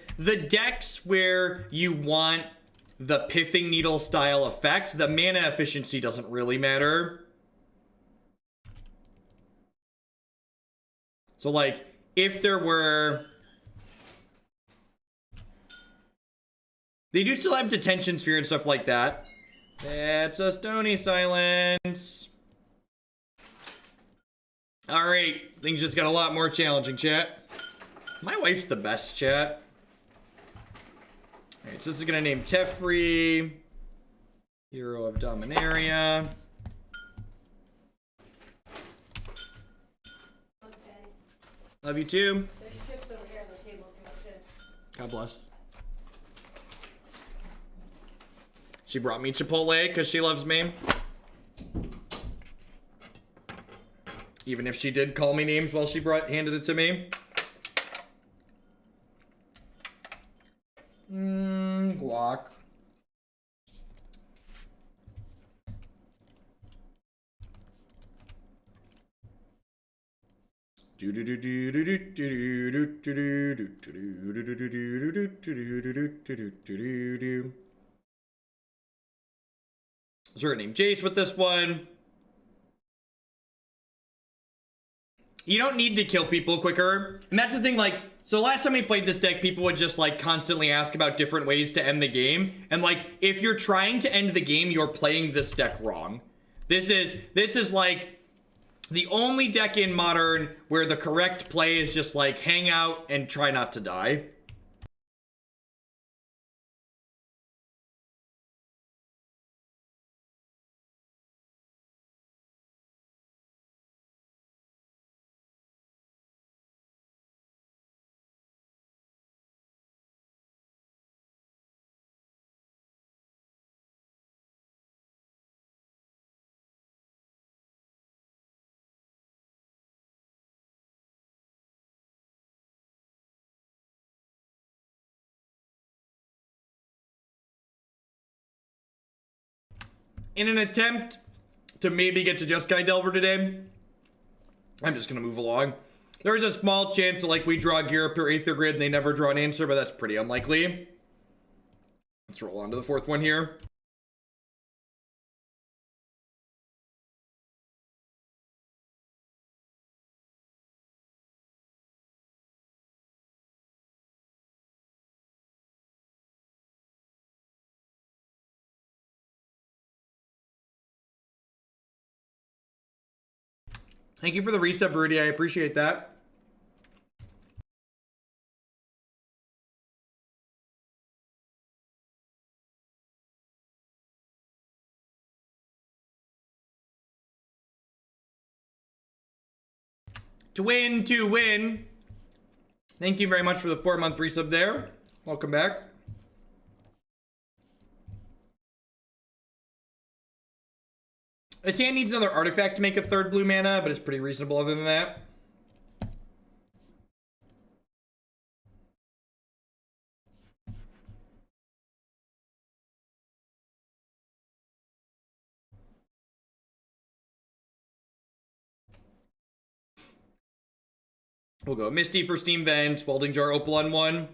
decks where you want the Pithing Needle style effect, the mana efficiency doesn't really matter. So, like, if there were... They do still have Detention Sphere and stuff like that. That's a Stony Silence. Alright, things just got a lot more challenging, chat. My wife's the best, chat. Alright, so this is gonna name Teferi. Hero of Dominaria. Okay. Love you too. There's chips over here on the table. God bless. She brought me Chipotle because she loves me. Even if she did call me names while she handed it to me. Guac. So we're gonna name Jace with this one. You don't need to kill people quicker. And that's the thing, like, so last time we played this deck, people would just, like, constantly ask about different ways to end the game. And, like, if you're trying to end the game, you're playing this deck wrong. This is like, the only deck in Modern where the correct play is just, like, hang out and try not to die. In an attempt to maybe get to Just Guy Delver today, I'm just going to move along. There's a small chance that, like, we draw Ghirapur Aether Grid and they never draw an answer, but that's pretty unlikely. Let's roll on to the fourth one here. Thank you for the reset, Broody. I appreciate that. To win. Thank you very much for the 4-month resub there. Welcome back. His hand needs another artifact to make a 3rd blue mana, but it's pretty reasonable other than that. We'll go Misty for Steam Vent, Welding Jar Opal on 1.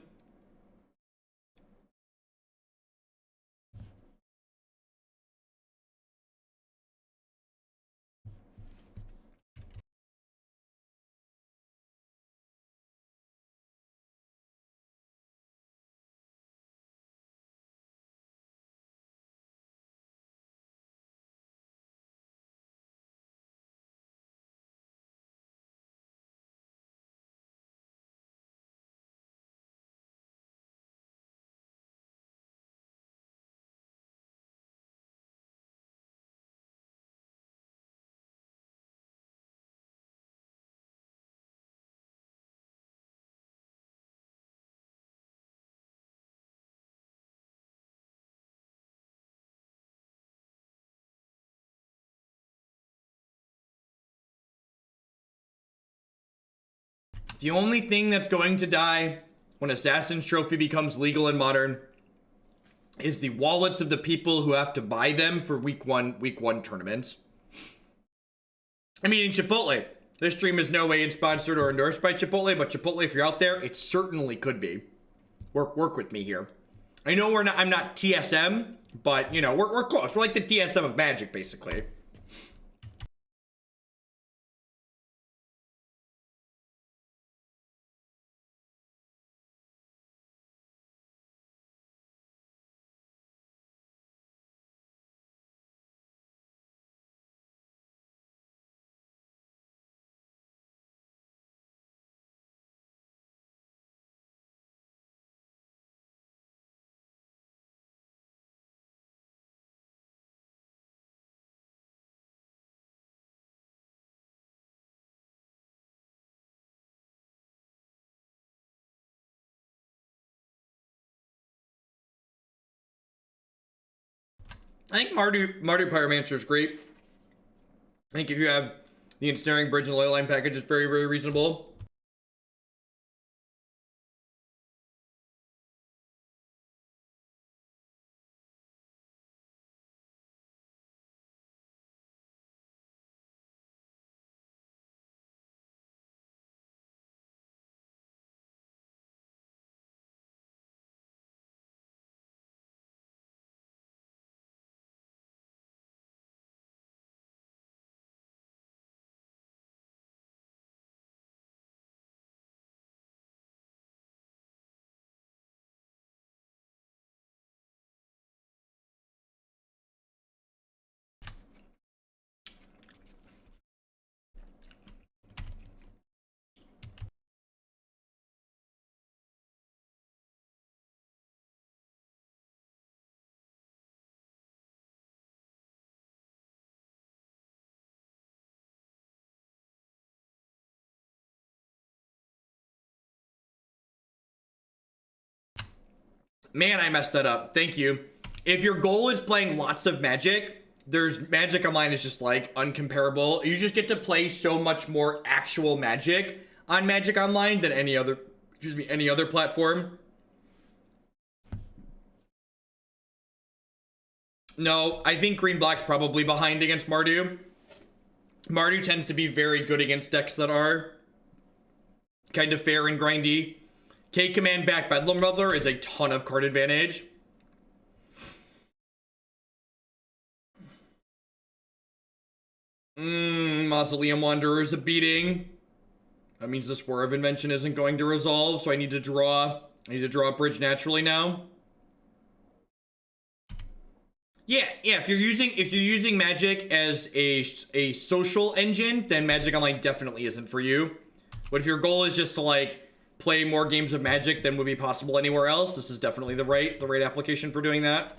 The only thing that's going to die when Assassin's Trophy becomes legal in Modern is the wallets of the people who have to buy them for week one tournaments. I'm eating Chipotle. This stream is no way sponsored or endorsed by Chipotle, but Chipotle, if you're out there, it certainly could be. Work with me here. I know I'm not TSM, but you know, we're close. We're like the TSM of Magic, basically. I think Mardu Pyromancer is great. I think if you have the Ensnaring Bridge and Leyline package, it's very, very reasonable. Man, I messed that up. Thank you. If your goal is playing lots of Magic, there's Magic Online is just like uncomparable. You just get to play so much more actual Magic on Magic Online than any other platform. No, I think Green Black's probably behind against Mardu. Mardu tends to be very good against decks that are kind of fair and grindy. K-Command back Bedlam Reveler is a ton of card advantage. Mausoleum Wanderer is a beating. That means this Whir of Invention isn't going to resolve, so I need to draw a bridge naturally now. Yeah, if you're using Magic as a social engine, then Magic Online definitely isn't for you. But if your goal is just to like play more games of Magic than would be possible anywhere else, this is definitely the right application for doing that.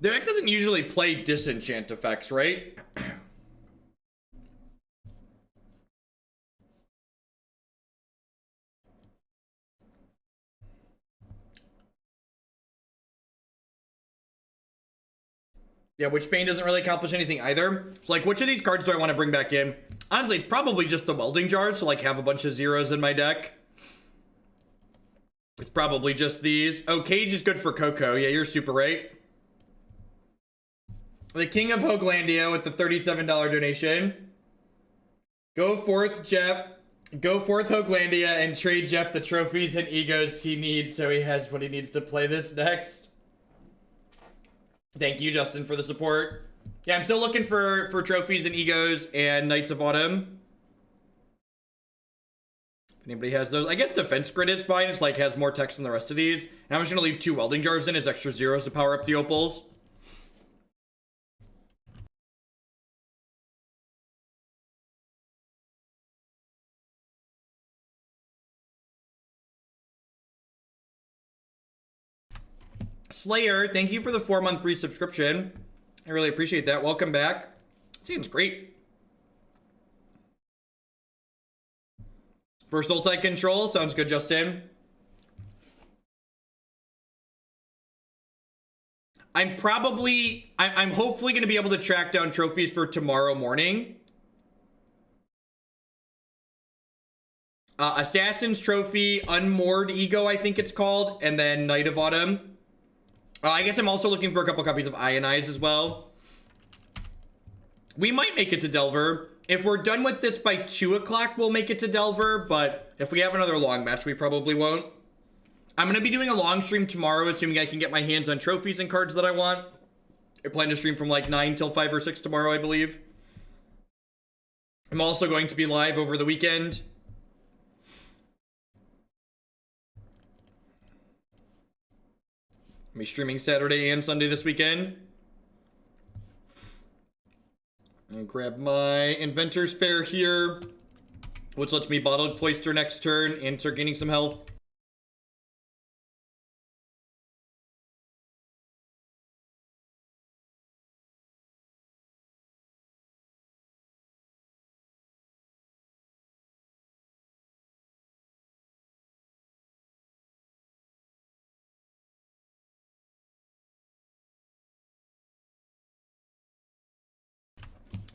The deck doesn't usually play disenchant effects, right? Yeah, Witchbane doesn't really accomplish anything either. So, like, which of these cards do I want to bring back in? Honestly, it's probably just the Welding Jar, so, like, have a bunch of zeros in my deck. It's probably just these. Oh, Cage is good for Coco. Yeah, you're super right. The King of Hoaglandia with the $37 donation. Go forth, Jeff. Go forth, Hoaglandia, and trade Jeff the trophies and egos he needs so he has what he needs to play this next. Thank you, Justin, for the support. Yeah, I'm still looking for trophies and egos and Knights of Autumn. If anybody has those. I guess Defense Grid is fine. It's like has more text than the rest of these. And I'm just going to leave 2 Welding Jars in as extra zeros to power up the Opals. Slayer, thank you for the 4-month resubscription. I really appreciate that. Welcome back. Seems great. First ulti control. Sounds good, Justin. I'm hopefully going to be able to track down trophies for tomorrow morning. Assassin's Trophy, Unmoored Ego, I think it's called, and then Knight of Autumn. I guess I'm also looking for a couple copies of Ionize as well. We might make it to Delver. If we're done with this by 2 o'clock, we'll make it to Delver, but if we have another long match, we probably won't. I'm going to be doing a long stream tomorrow, assuming I can get my hands on trophies and cards that I want. I plan to stream from like 9 till 5 or 6 tomorrow, I believe. I'm also going to be live over the weekend. I'll be streaming Saturday and Sunday this weekend. And grab my Inventors Fair here, which lets me Bottled Cloister next turn and start gaining some health.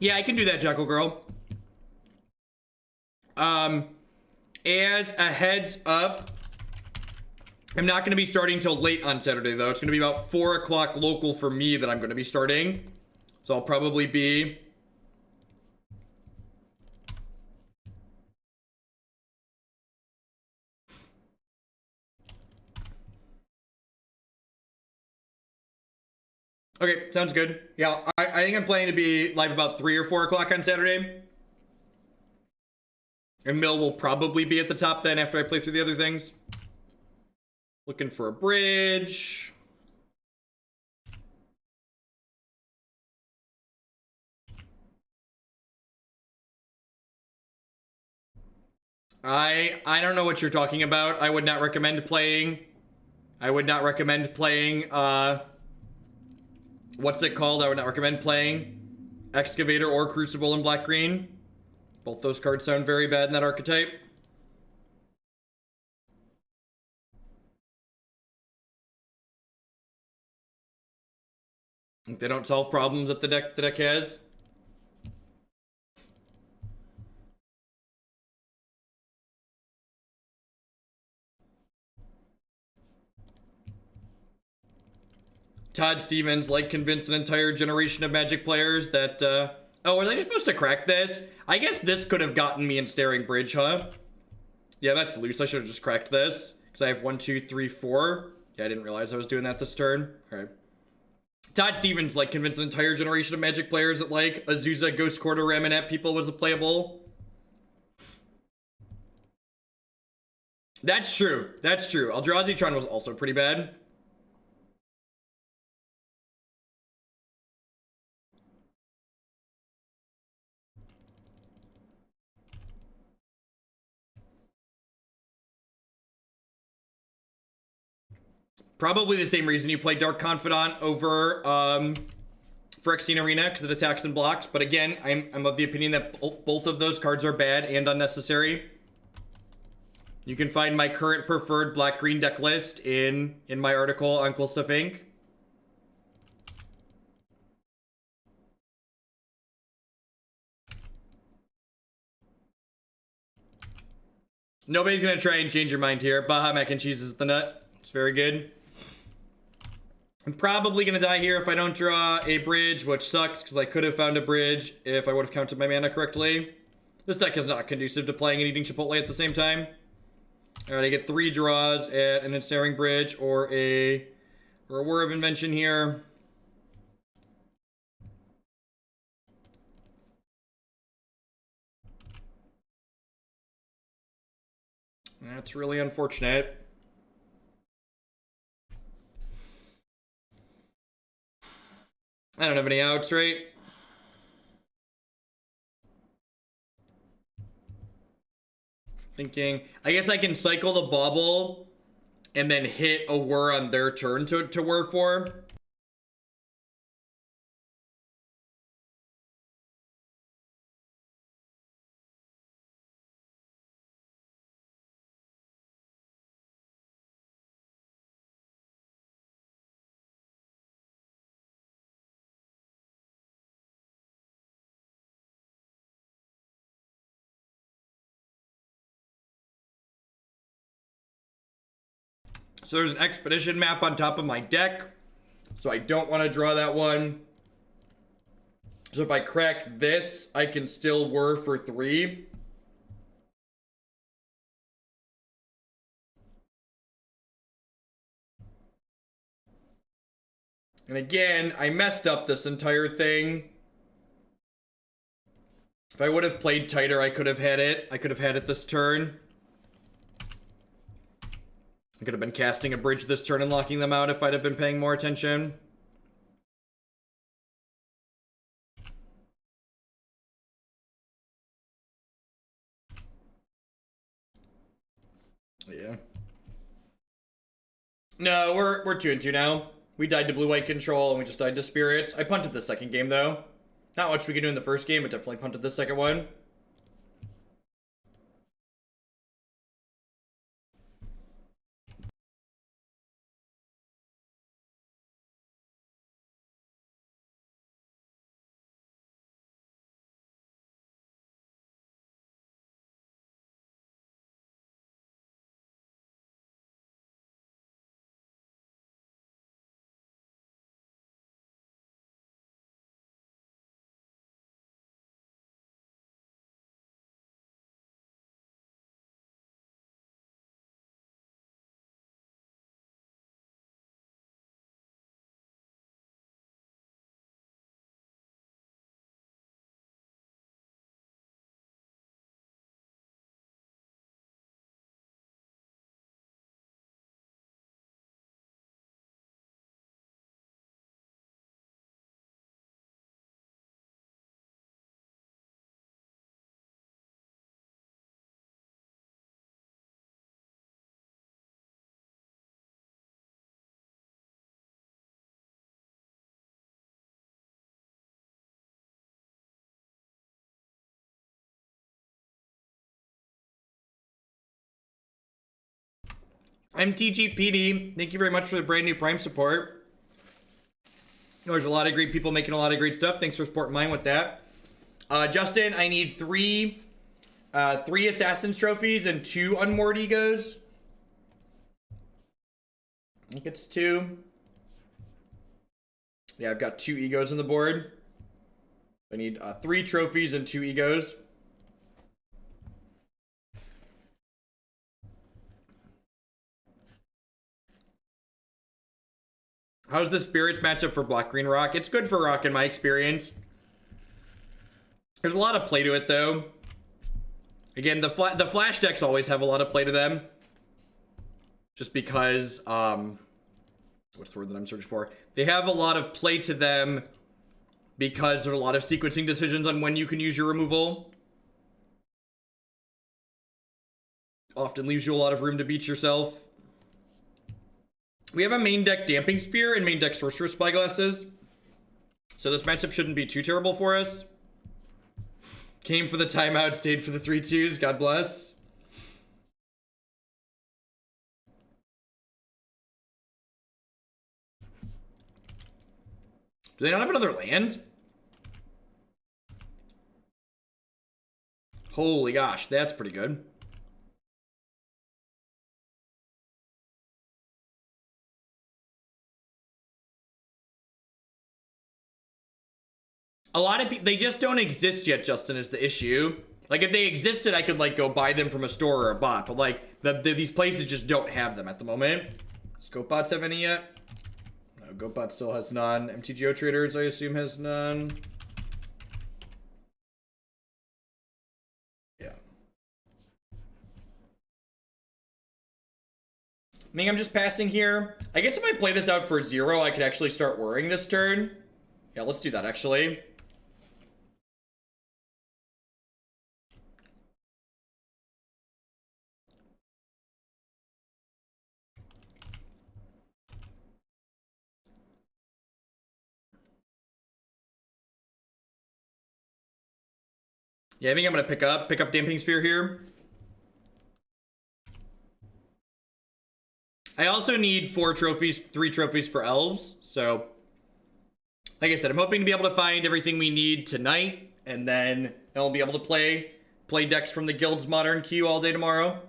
Yeah, I can do that, Jackal Girl. As a heads up, I'm not going to be starting till late on Saturday, though. It's going to be about 4 o'clock local for me that I'm going to be starting. So I'll probably be... Okay, sounds good. Yeah, I think I'm planning to be live about 3 or 4 o'clock on Saturday. And Mill will probably be at the top then after I play through the other things. Looking for a bridge. I don't know what you're talking about. I would not recommend playing. What's it called? I would not recommend playing Excavator or Crucible in black-green. Both those cards sound very bad in that archetype. They don't solve problems that the deck has. Todd Stevens, like, convinced an entire generation of Magic players that, oh, are they just supposed to crack this? I guess this could have gotten me Ensnaring Bridge, huh? Yeah, that's loose. I should have just cracked this. Because I have 1, 2, 3, 4. Yeah, I didn't realize I was doing that this turn. Alright. Todd Stevens, like, convinced an entire generation of Magic players that, like, Azusa, Ghost Quarter, Ramonette people was a playable. That's true. That's true. Eldrazi Tron was also pretty bad. Probably the same reason you play Dark Confidant over Phyrexian Arena, because it attacks and blocks. But again, I'm of the opinion that both of those cards are bad and unnecessary. You can find my current preferred black-green deck list in my article on Cool Stuff Inc. Nobody's gonna try and change your mind here. Baja Mac and Cheese is the nut. It's very good. I'm probably gonna die here if I don't draw a bridge, which sucks because I could have found a bridge if I would have counted my mana correctly. This deck is not conducive to playing and eating Chipotle at the same time. Alright, I get 3 draws at an Ensnaring Bridge or a Whir of Invention here. That's really unfortunate. I don't have any outs, right? Thinking, I guess I can cycle the Bauble and then hit a Whir on their turn to Whir for. So there's an expedition map on top of my deck. So I don't want to draw that one. So if I crack this, I can still Whir for 3. And again, I messed up this entire thing. If I would have played tighter, I could have had it. I could have had it this turn. I could have been casting a bridge this turn and locking them out if I'd have been paying more attention. Yeah. No, we're 2-2 now. We died to blue-white control and we just died to spirits. I punted the second game though. Not much we could do in the first game, but definitely punted the second one. I'm TGPD. Thank you very much for the brand new Prime support. There's a lot of great people making a lot of great stuff. Thanks for supporting mine with that. Justin, I need 3 Assassin's Trophies and 2 Unmoored Egos. I think it's 2. Yeah, I've got 2 Egos on the board. I need 3 trophies and 2 Egos. How's the Spirits matchup for Black Green Rock? It's good for Rock in my experience. There's a lot of play to it though. Again, the Flash decks always have a lot of play to them. Just because, what's the word that I'm searching for? They have a lot of play to them because there's a lot of sequencing decisions on when you can use your removal. Often leaves you a lot of room to beat yourself. We have a main deck Damping Spear and main deck Sorcerous Spyglasses. So this matchup shouldn't be too terrible for us. Came for the timeout, stayed for the 3-2s. God bless. Do they not have another land? Holy gosh, that's pretty good. A lot of people, they just don't exist yet, Justin, is the issue. Like, if they existed, I could, like, go buy them from a store or a bot. But, like, these places just don't have them at the moment. Does GoatBots have any yet? No, GoatBot still has none. MTGO Traders, I assume, has none. Yeah. I mean, I'm just passing here. I guess if I play this out for 0, I could actually start worrying this turn. Yeah, let's do that, actually. Yeah, I think I'm gonna pick up Damping Sphere here. I also need 4 trophies, 3 trophies for elves. So, like I said, I'm hoping to be able to find everything we need tonight, and then I'll be able to play decks from the guild's modern queue all day tomorrow.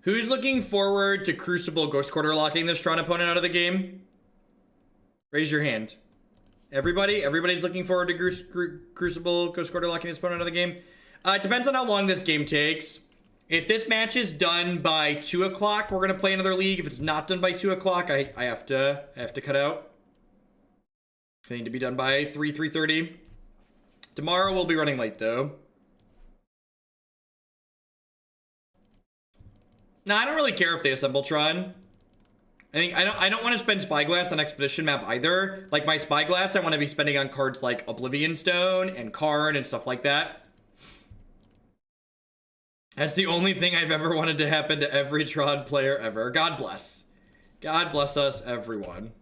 Who's looking forward to Crucible Ghost Quarter locking this Tron opponent out of the game? Raise your hand. Everybody's looking forward to Crucible Ghost Quarter locking this opponent out of the game. It depends on how long this game takes. If this match is done by 2 o'clock, we're gonna play another league. If it's not done by 2 o'clock, I have to cut out. I need to be done by 3:30. Tomorrow we'll be running late though. No, I don't really care if they assemble Tron. I don't want to spend Spyglass on Expedition map either. Like my Spyglass, I want to be spending on cards like Oblivion Stone and Karn and stuff like that. That's the only thing I've ever wanted to happen to every Tron player ever. God bless. God bless us, everyone.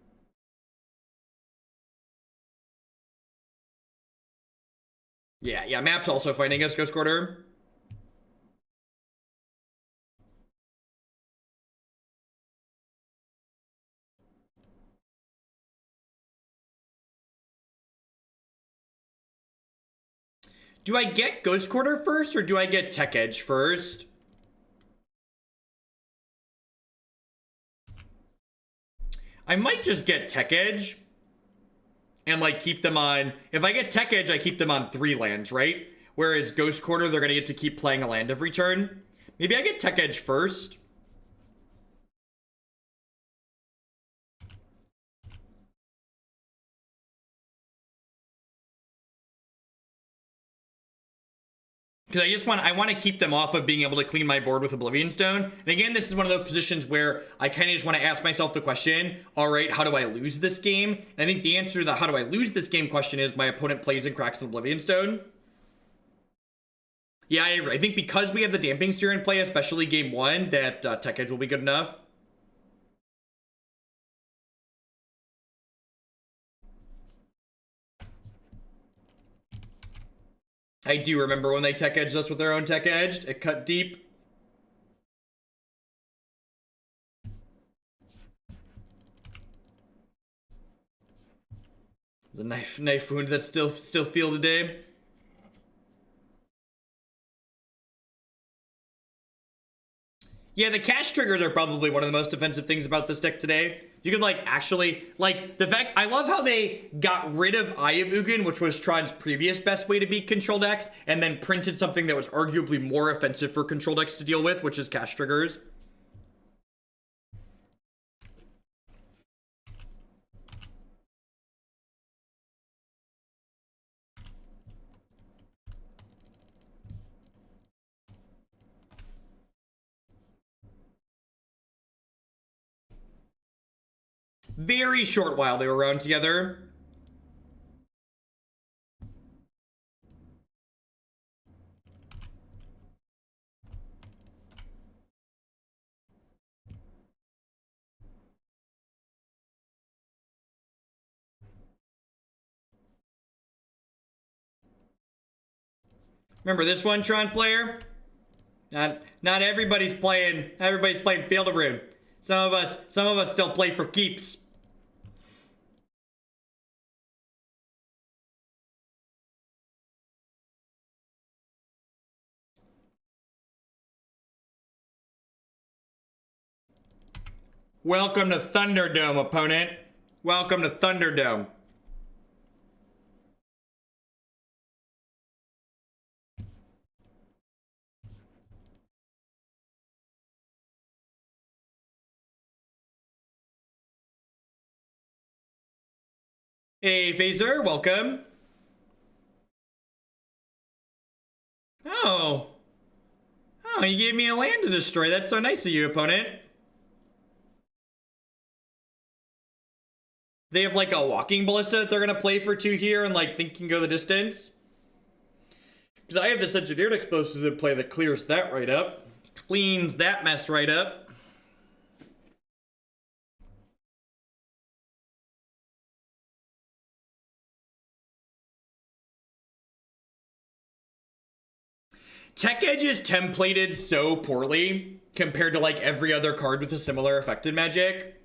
Yeah, map's also fighting us, Ghost Quarter. Do I get Ghost Quarter first, or do I get Tech Edge first? I might just get Tech Edge and, like, keep them on... If I get Tech Edge, I keep them on 3 lands, right? Whereas Ghost Quarter, they're gonna get to keep playing a land every turn. Maybe I get Tech Edge first. Because I want to keep them off of being able to clean my board with Oblivion Stone. And again, this is one of those positions where I kind of just want to ask myself the question, all right, how do I lose this game? And I think the answer to the how do I lose this game question is my opponent plays and cracks an Oblivion Stone. Yeah, I agree. I think because we have the Damping Sphere in play, especially game 1, that Tech Edge will be good enough. I do remember when they Tech Edged us with their own Tech Edged. It cut deep. The knife wound that still feel today. Yeah, the cash triggers are probably one of the most offensive things about this deck today. You could, like, actually, like, the fact, I love how they got rid of Eye of Ugin, which was Tron's previous best way to beat control decks, and then printed something that was arguably more offensive for control decks to deal with, which is cash triggers. Very short while they were around together. Remember this one, Tron player? Not everybody's playing. Everybody's playing Field of Ruin. Some of us still play for keeps. Welcome to Thunderdome, opponent. Welcome to Thunderdome. Hey, Phaser, welcome. Oh. Oh, you gave me a land to destroy. That's so nice of you, opponent. They have like a walking ballista that they're gonna play for 2 here and like think can go the distance. Because I have this engineered explosive to play that clears that right up. Cleans that mess right up. Tech Edge is templated so poorly compared to like every other card with a similar effect in Magic.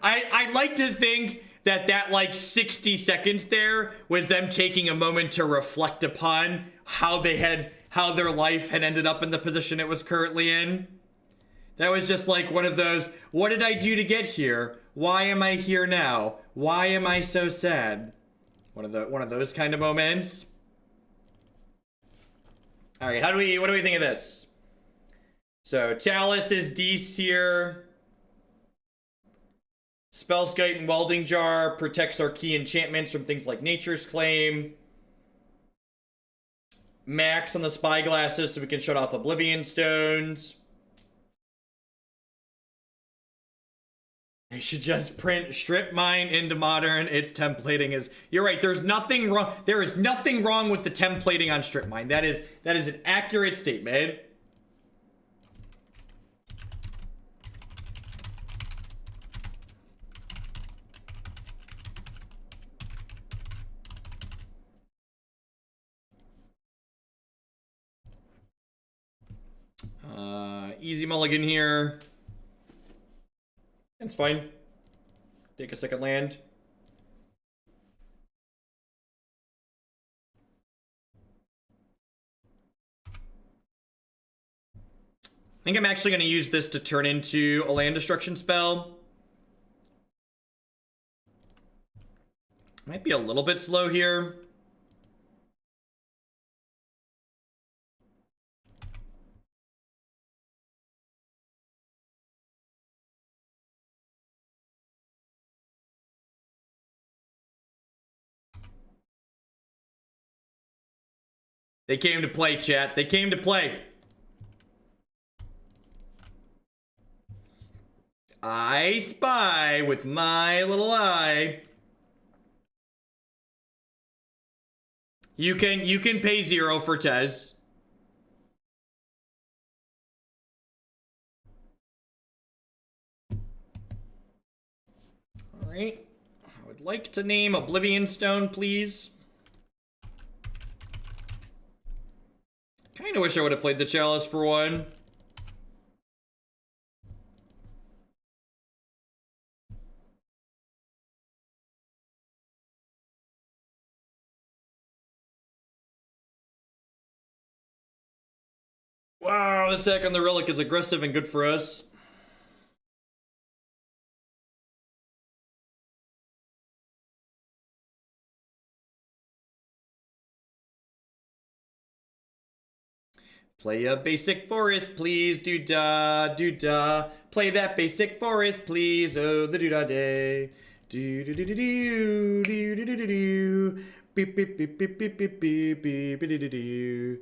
I like to think that like 60 seconds there was them taking a moment to reflect upon how their life had ended up in the position it was currently in. That was just like one of those, what did I do to get here? Why am I here now? Why am I so sad? One of those kind of moments. All right, what do we think of this? So Chalice is D-Seer. Spellskite and Welding Jar protects our key enchantments from things like Nature's Claim. Max on the Spyglasses so we can shut off Oblivion Stones. They should just print Strip Mine into Modern. Its templating is... You're right, there's nothing wrong. There is nothing wrong with the templating on Strip Mine. That is an accurate statement. Easy mulligan here. It's fine. Take a second land. I think I'm actually going to use this to turn into a land destruction spell. Might be a little bit slow here. They came to play, chat. They came to play. I spy with my little eye. You can pay 0 for Tez. All right. I would like to name Oblivion Stone, please. Kind of wish I would have played the Chalice for one. Wow, the sack on the Relic is aggressive and good for us. Play a basic forest, please. Do-da, do-da. Play that basic forest, please. Oh, the do-da day. Do-do-do-do-do, do-do-do-do-do. Beep, beep, beep, beep, beep, beep, beep, beep, do-do-do-do.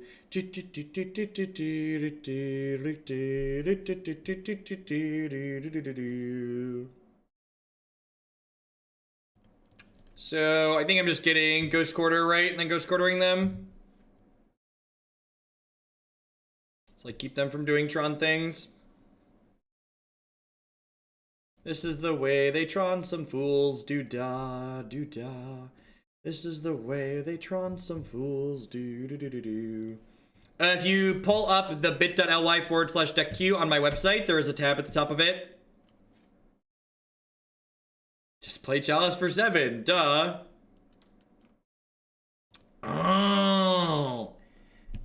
So, I think I'm just getting Ghost Quarter right and then Ghost Quartering them. So I keep them from doing Tron things. This is the way they Tron some fools, do-da, do-da. This is the way they Tron some fools, do-do-do-do-do. If you pull up the bit.ly/deckq on my website, there is a tab at the top of it. Just play Chalice for 7, duh. Oh.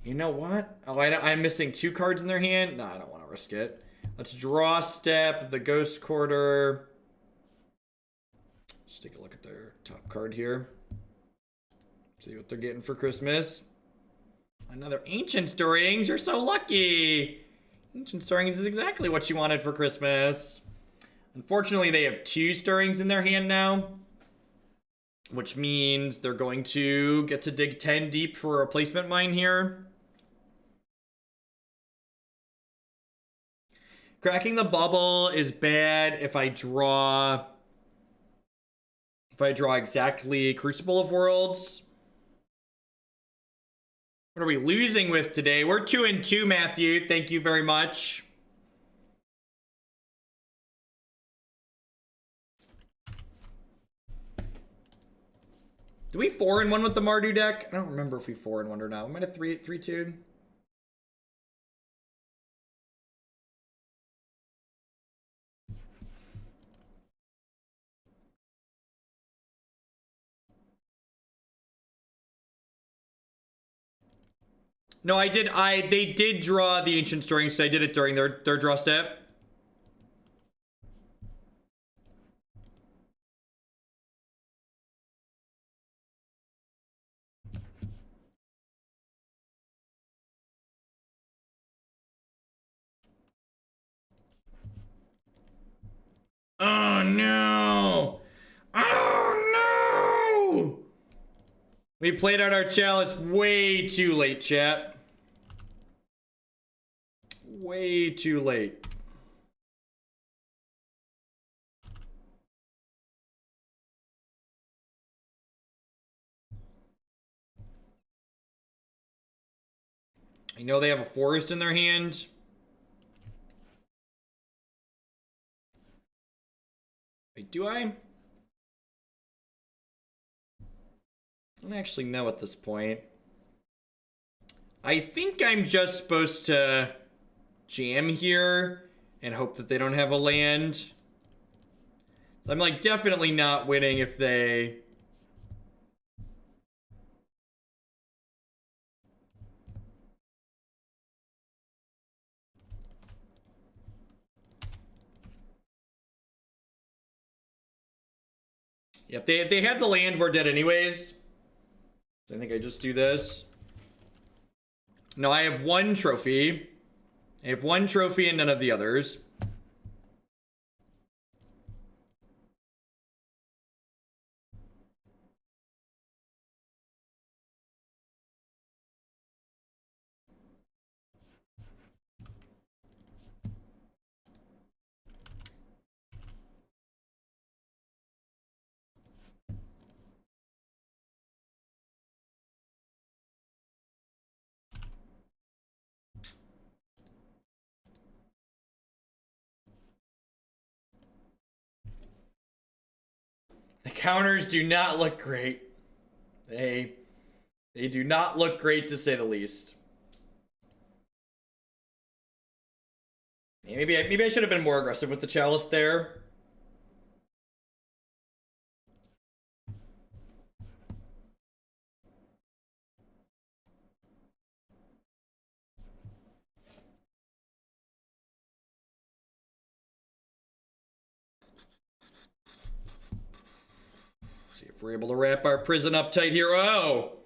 You know what? Oh, I'm missing 2 cards in their hand. No, I don't want to risk it. Let's draw step, the Ghost Quarter. Let's take a look at their top card here. See what they're getting for Christmas. Another Ancient Stirrings. You're so lucky. Ancient Stirrings is exactly what you wanted for Christmas. Unfortunately, they have 2 Stirrings in their hand now, which means they're going to get to dig 10 deep for a replacement mine here. Cracking the Bauble is bad if I draw exactly Crucible of Worlds. What are we losing with today? We're 2-2, Matthew. Thank you very much. Did we 4-1 with the Mardu deck? I don't remember if we 4-1 or not. We might have 3-2. No, I did. They did draw the Ancient Stirring, so I did it during their draw step. Oh no! Oh no! We played out our Chalice way too late, chat. Way too late. I know they have a forest in their hand. Wait, do I? I don't actually know at this point. I think I'm just supposed to jam here and hope that they don't have a land. I'm like definitely not winning if they... Yeah, if they have the land, we're dead anyways. So I think I just do this. No, I have 1 trophy. I have 1 trophy and none of the others. The counters do not look great. They do not look great, to say the least. Yeah, maybe I should have been more aggressive with the Chalice there. See if we're able to wrap our prison up tight here. Oh!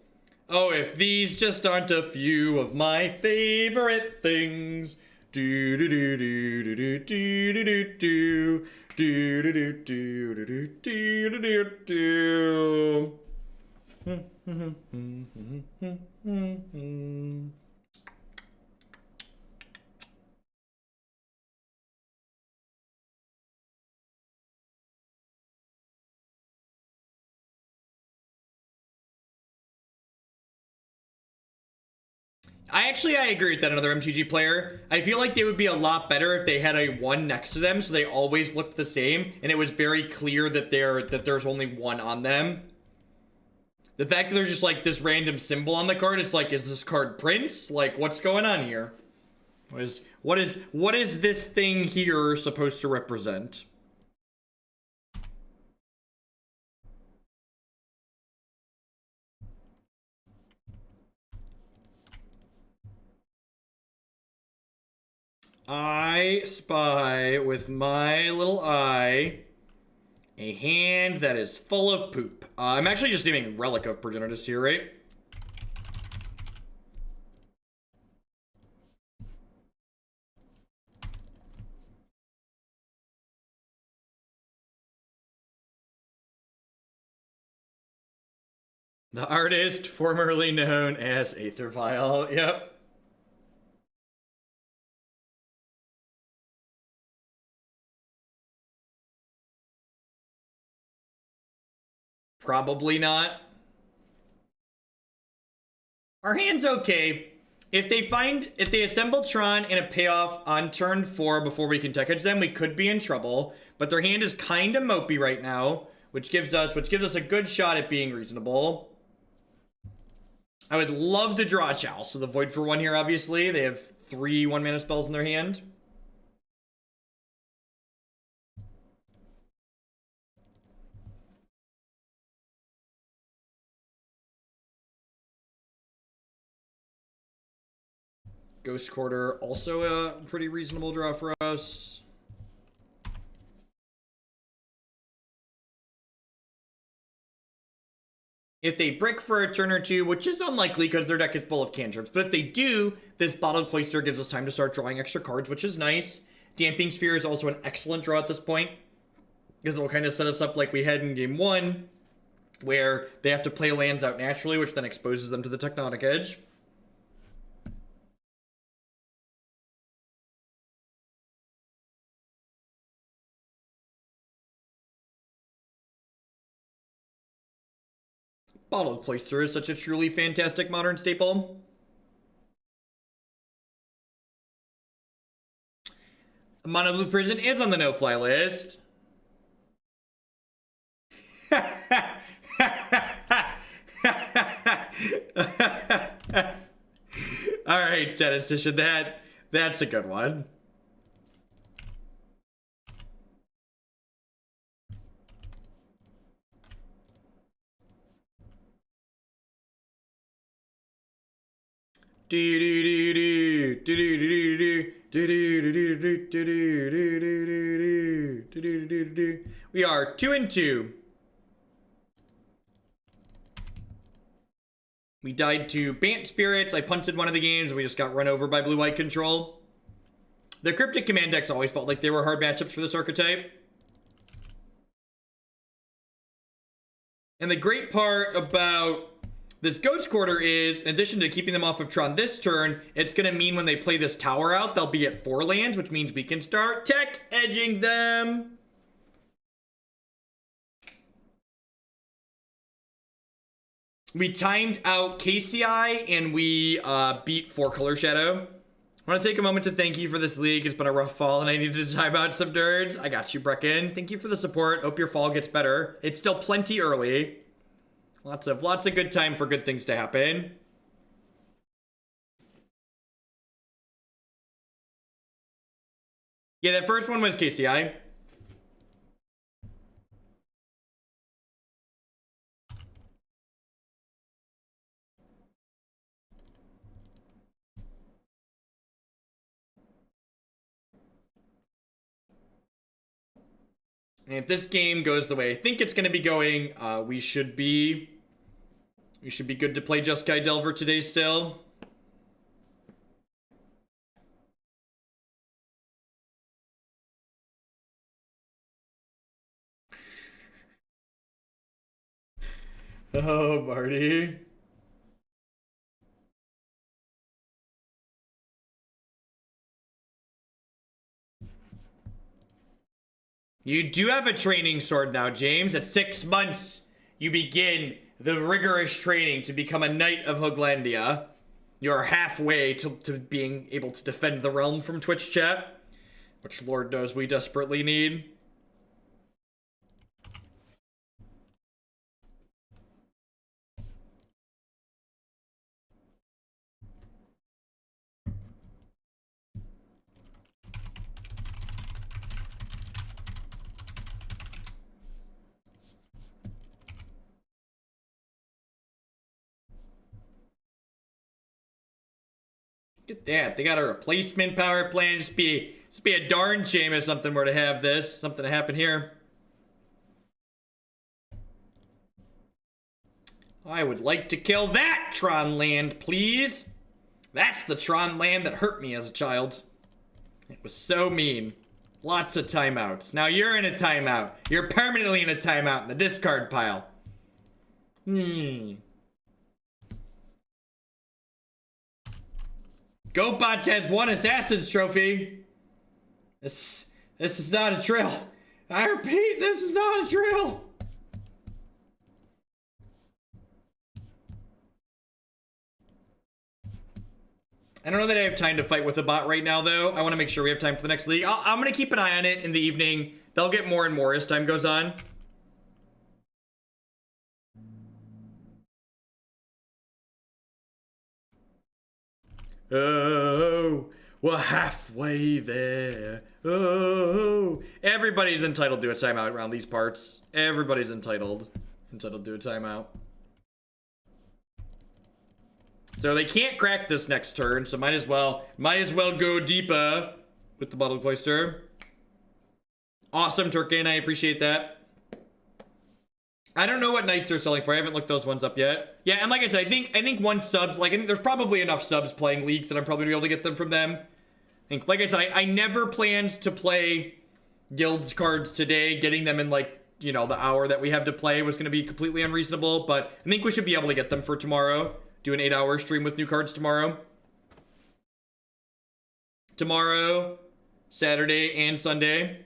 Oh, if these just aren't a few of my favorite things. Do do do do do do do do do do do do do do do do do. I agree with that. Another MTG player. I feel like they would be a lot better if they had a 1 next to them, so they always looked the same, and it was very clear that there's only 1 on them. The fact that there's just like this random symbol on the card, it's like, is this card Prince? Like, what's going on here? What is this thing here supposed to represent? I spy with my little eye a hand that is full of poop. I'm actually just naming Relic of Progenitus here, right? The artist formerly known as Aether Vial. Yep. Probably not. Our hand's okay. If they assemble Tron in a payoff on turn 4 before we can tech edge them, we could be in trouble. But their hand is kind of mopey right now, which gives us a good shot at being reasonable. I would love to draw a Chalice, so the Void for 1 here, obviously. They have 3 1-mana spells in their hand. Ghost Quarter, also a pretty reasonable draw for us. If they brick for a turn or 2, which is unlikely because their deck is full of cantrips, but if they do, this Bottled Cloister gives us time to start drawing extra cards, which is nice. Damping Sphere is also an excellent draw at this point, because it'll kind of set us up like we had in game 1, where they have to play lands out naturally, which then exposes them to the Tectonic Edge. Bottled Cloister is such a truly fantastic modern staple. Mono Blue Prison is on the no-fly list. Alright, Statistician, that's a good one. We are 2-2. We died to Bant Spirits. I punted one of the games and we just got run over by blue-white control. The Cryptic Command decks always felt like they were hard matchups for this archetype. And the great part about this Ghost Quarter is, in addition to keeping them off of Tron this turn, it's going to mean when they play this tower out, they'll be at 4 lands, which means we can start tech edging them. We timed out KCI and we beat 4-Color Shadow. I want to take a moment to thank you for this league. It's been a rough fall and I needed to time out some nerds. I got you, Brecken. Thank you for the support. Hope your fall gets better. It's still plenty early. Lots of good time for good things to happen. Yeah, that first one was KCI. And if this game goes the way I think it's going to be going, we should be We should be good to play Jeskai Delver today still. Oh, Marty. You do have a training sword now, James. At 6 months, you begin the rigorous training to become a Knight of Hooglandia. You're halfway to being able to defend the realm from Twitch chat, which Lord knows we desperately need. Look at that. They got a replacement power plant. Just be a darn shame if something were to have this. Something to happen here. I would like to kill that Tron land, please. That's the Tron land that hurt me as a child. It was so mean. Lots of timeouts. Now you're in a timeout. You're permanently in a timeout in the discard pile. GoBots has 1 Assassin's Trophy. This is not a drill. I repeat, this is not a drill. I don't know that I have time to fight with a bot right now, though. I want to make sure we have time for the next league. I'm going to keep an eye on it in the evening. They'll get more and more as time goes on. Oh, we're halfway there. Oh, everybody's entitled to a timeout around these parts. Everybody's entitled to a timeout. So they can't crack this next turn, so might as well go deeper with the Bottled Cloister. Awesome, Turkin, I appreciate that. I don't know what knights are selling for. I haven't looked those ones up yet. Yeah, and like I said, I think once subs, like I think there's probably enough subs playing leagues that I'm probably gonna be able to get them from them. I think, like I said, I never planned to play guilds cards today. Getting them in like, you know, the hour that we have to play was gonna be completely unreasonable, but I think we should be able to get them for tomorrow. Do an 8-hour stream with new cards tomorrow. Tomorrow, Saturday, and Sunday.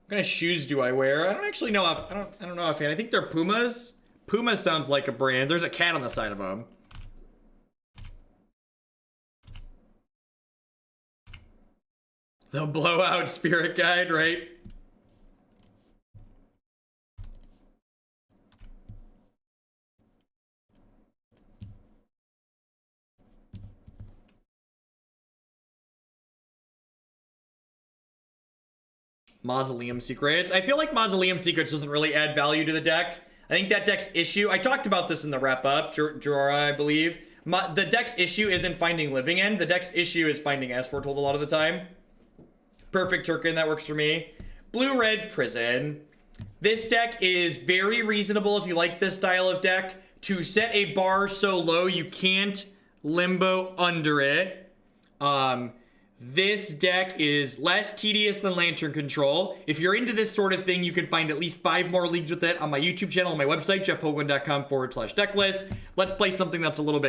What kind of shoes do I wear? I don't actually know. I don't know offhand. I think they're Pumas. Puma sounds like a brand. There's a cat on the side of them. The blowout spirit guide, right? Mausoleum Secrets. I feel like Mausoleum Secrets doesn't really add value to the deck. I think that deck's issue, I talked about this in the wrap-up, Jorah, I believe. The deck's issue isn't finding Living End. The deck's issue is finding As Foretold a lot of the time. Perfect Turkin, that works for me. Blue-Red Prison. This deck is very reasonable if you like this style of deck. To set a bar so low you can't limbo under it. This deck is less tedious than Lantern Control. If you're into this sort of thing, you can find at least 5 more leagues with it on my YouTube channel and my website, jeffhoagland.com/decklist. Let's play something that's a little bit